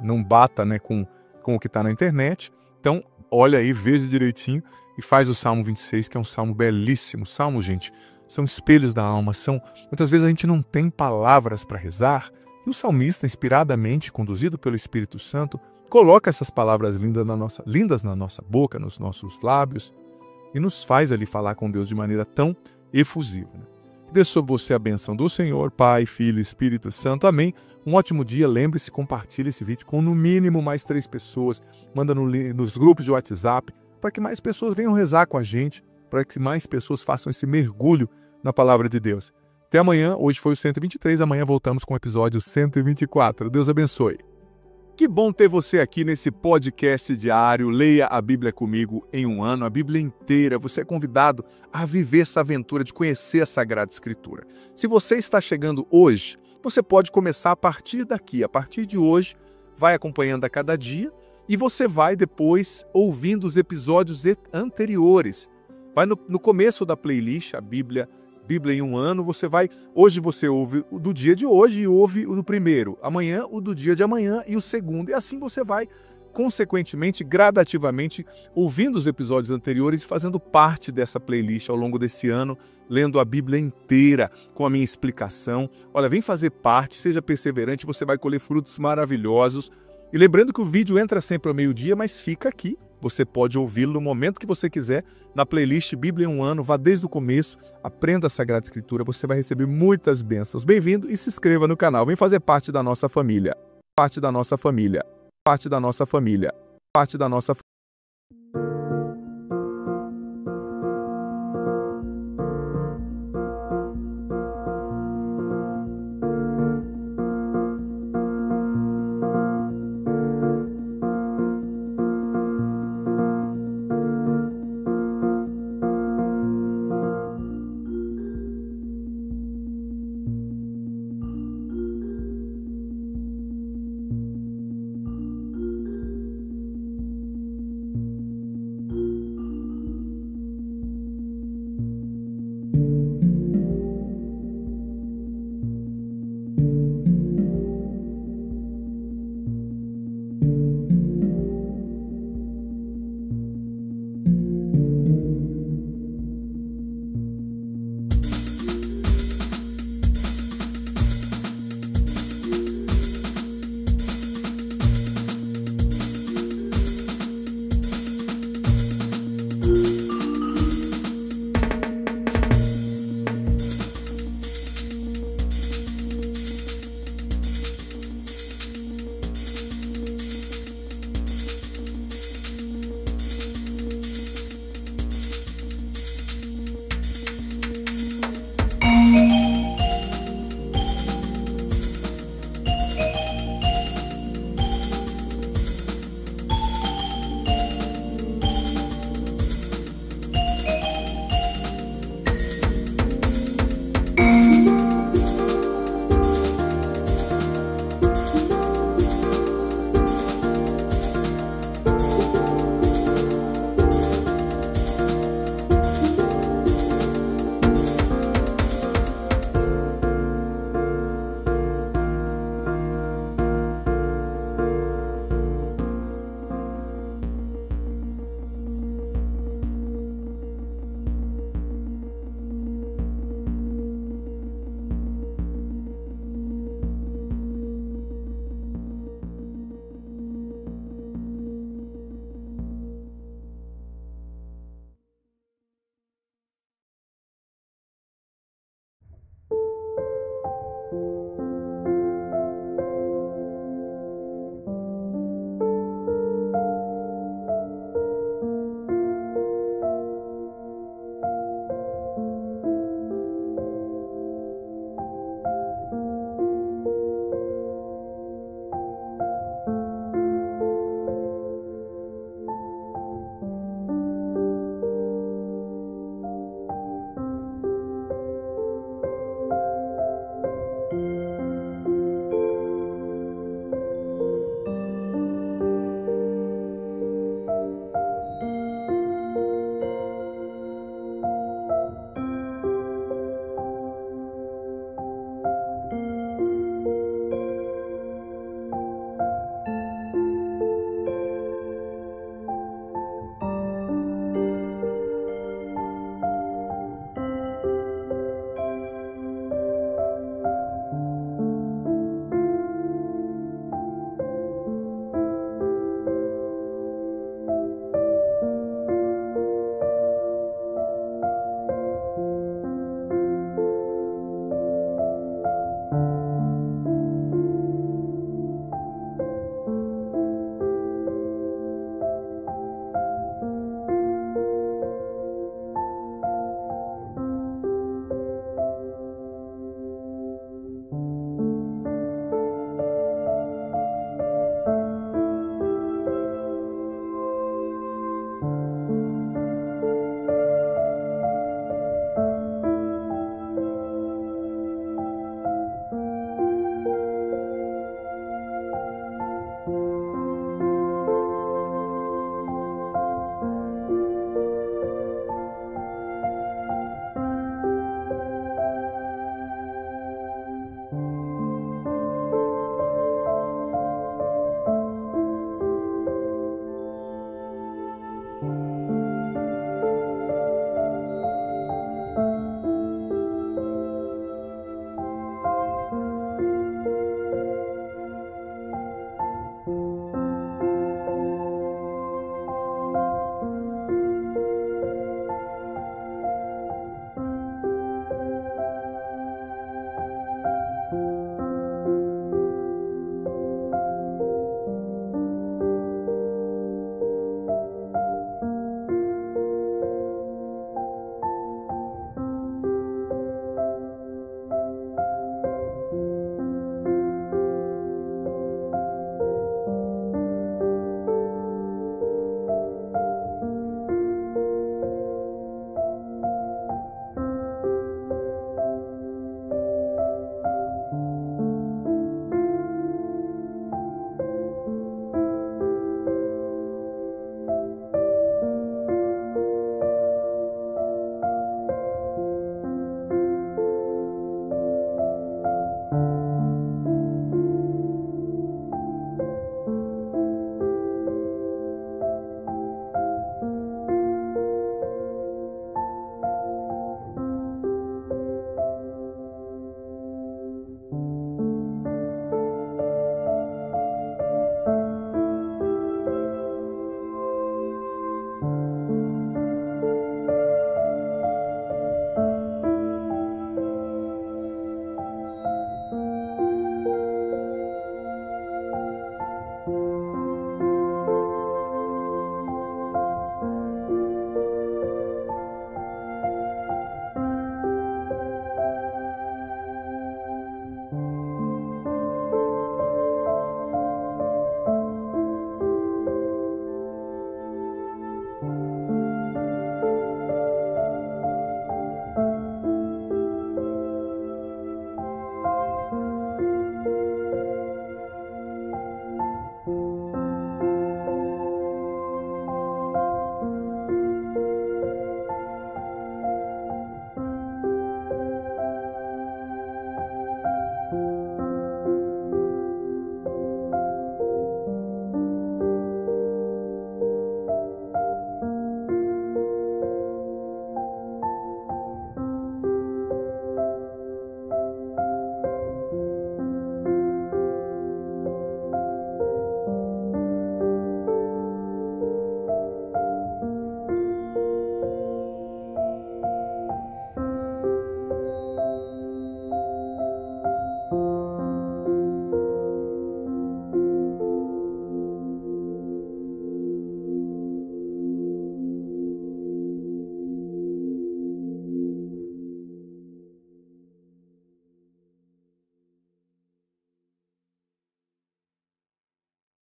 não bata, né, com o que está na internet. Então, olha aí, veja direitinho e faz o Salmo 26, que é um salmo belíssimo. Salmo, gente, são espelhos da alma, muitas vezes a gente não tem palavras para rezar, e o salmista, inspiradamente, conduzido pelo Espírito Santo, coloca essas palavras lindas na nossa boca, nos nossos lábios, e nos faz ali falar com Deus de maneira tão efusiva. Né? Dê sobre você a bênção do Senhor, Pai, Filho e Espírito Santo. Amém. Um ótimo dia. Lembre-se, compartilhe esse vídeo com no mínimo mais 3 pessoas. Manda nos grupos de WhatsApp, para que mais pessoas venham rezar com a gente, para que mais pessoas façam esse mergulho na palavra de Deus. Até amanhã, hoje foi o 123, amanhã voltamos com o episódio 124. Deus abençoe. Que bom ter você aqui nesse podcast diário. Leia a Bíblia comigo em um ano, a Bíblia inteira. Você é convidado a viver essa aventura de conhecer a Sagrada Escritura. Se você está chegando hoje, você pode começar a partir daqui. A partir de hoje, vai acompanhando a cada dia e você vai depois ouvindo os episódios anteriores. Vai no começo da playlist, a Bíblia em um ano, hoje você ouve o do dia de hoje e ouve o do primeiro, amanhã o do dia de amanhã e o segundo, e assim você vai, consequentemente, gradativamente, ouvindo os episódios anteriores e fazendo parte dessa playlist ao longo desse ano, lendo a Bíblia inteira com a minha explicação. Olha, vem fazer parte, seja perseverante, você vai colher frutos maravilhosos. E lembrando que o vídeo entra sempre ao meio-dia, mas fica aqui. Você pode ouvi-lo no momento que você quiser, na playlist Bíblia em um ano, vá desde o começo, aprenda a Sagrada Escritura, você vai receber muitas bênçãos. Bem-vindo e se inscreva no canal, vem fazer parte da nossa família. Parte da nossa família. Parte da nossa família. Parte da nossa família.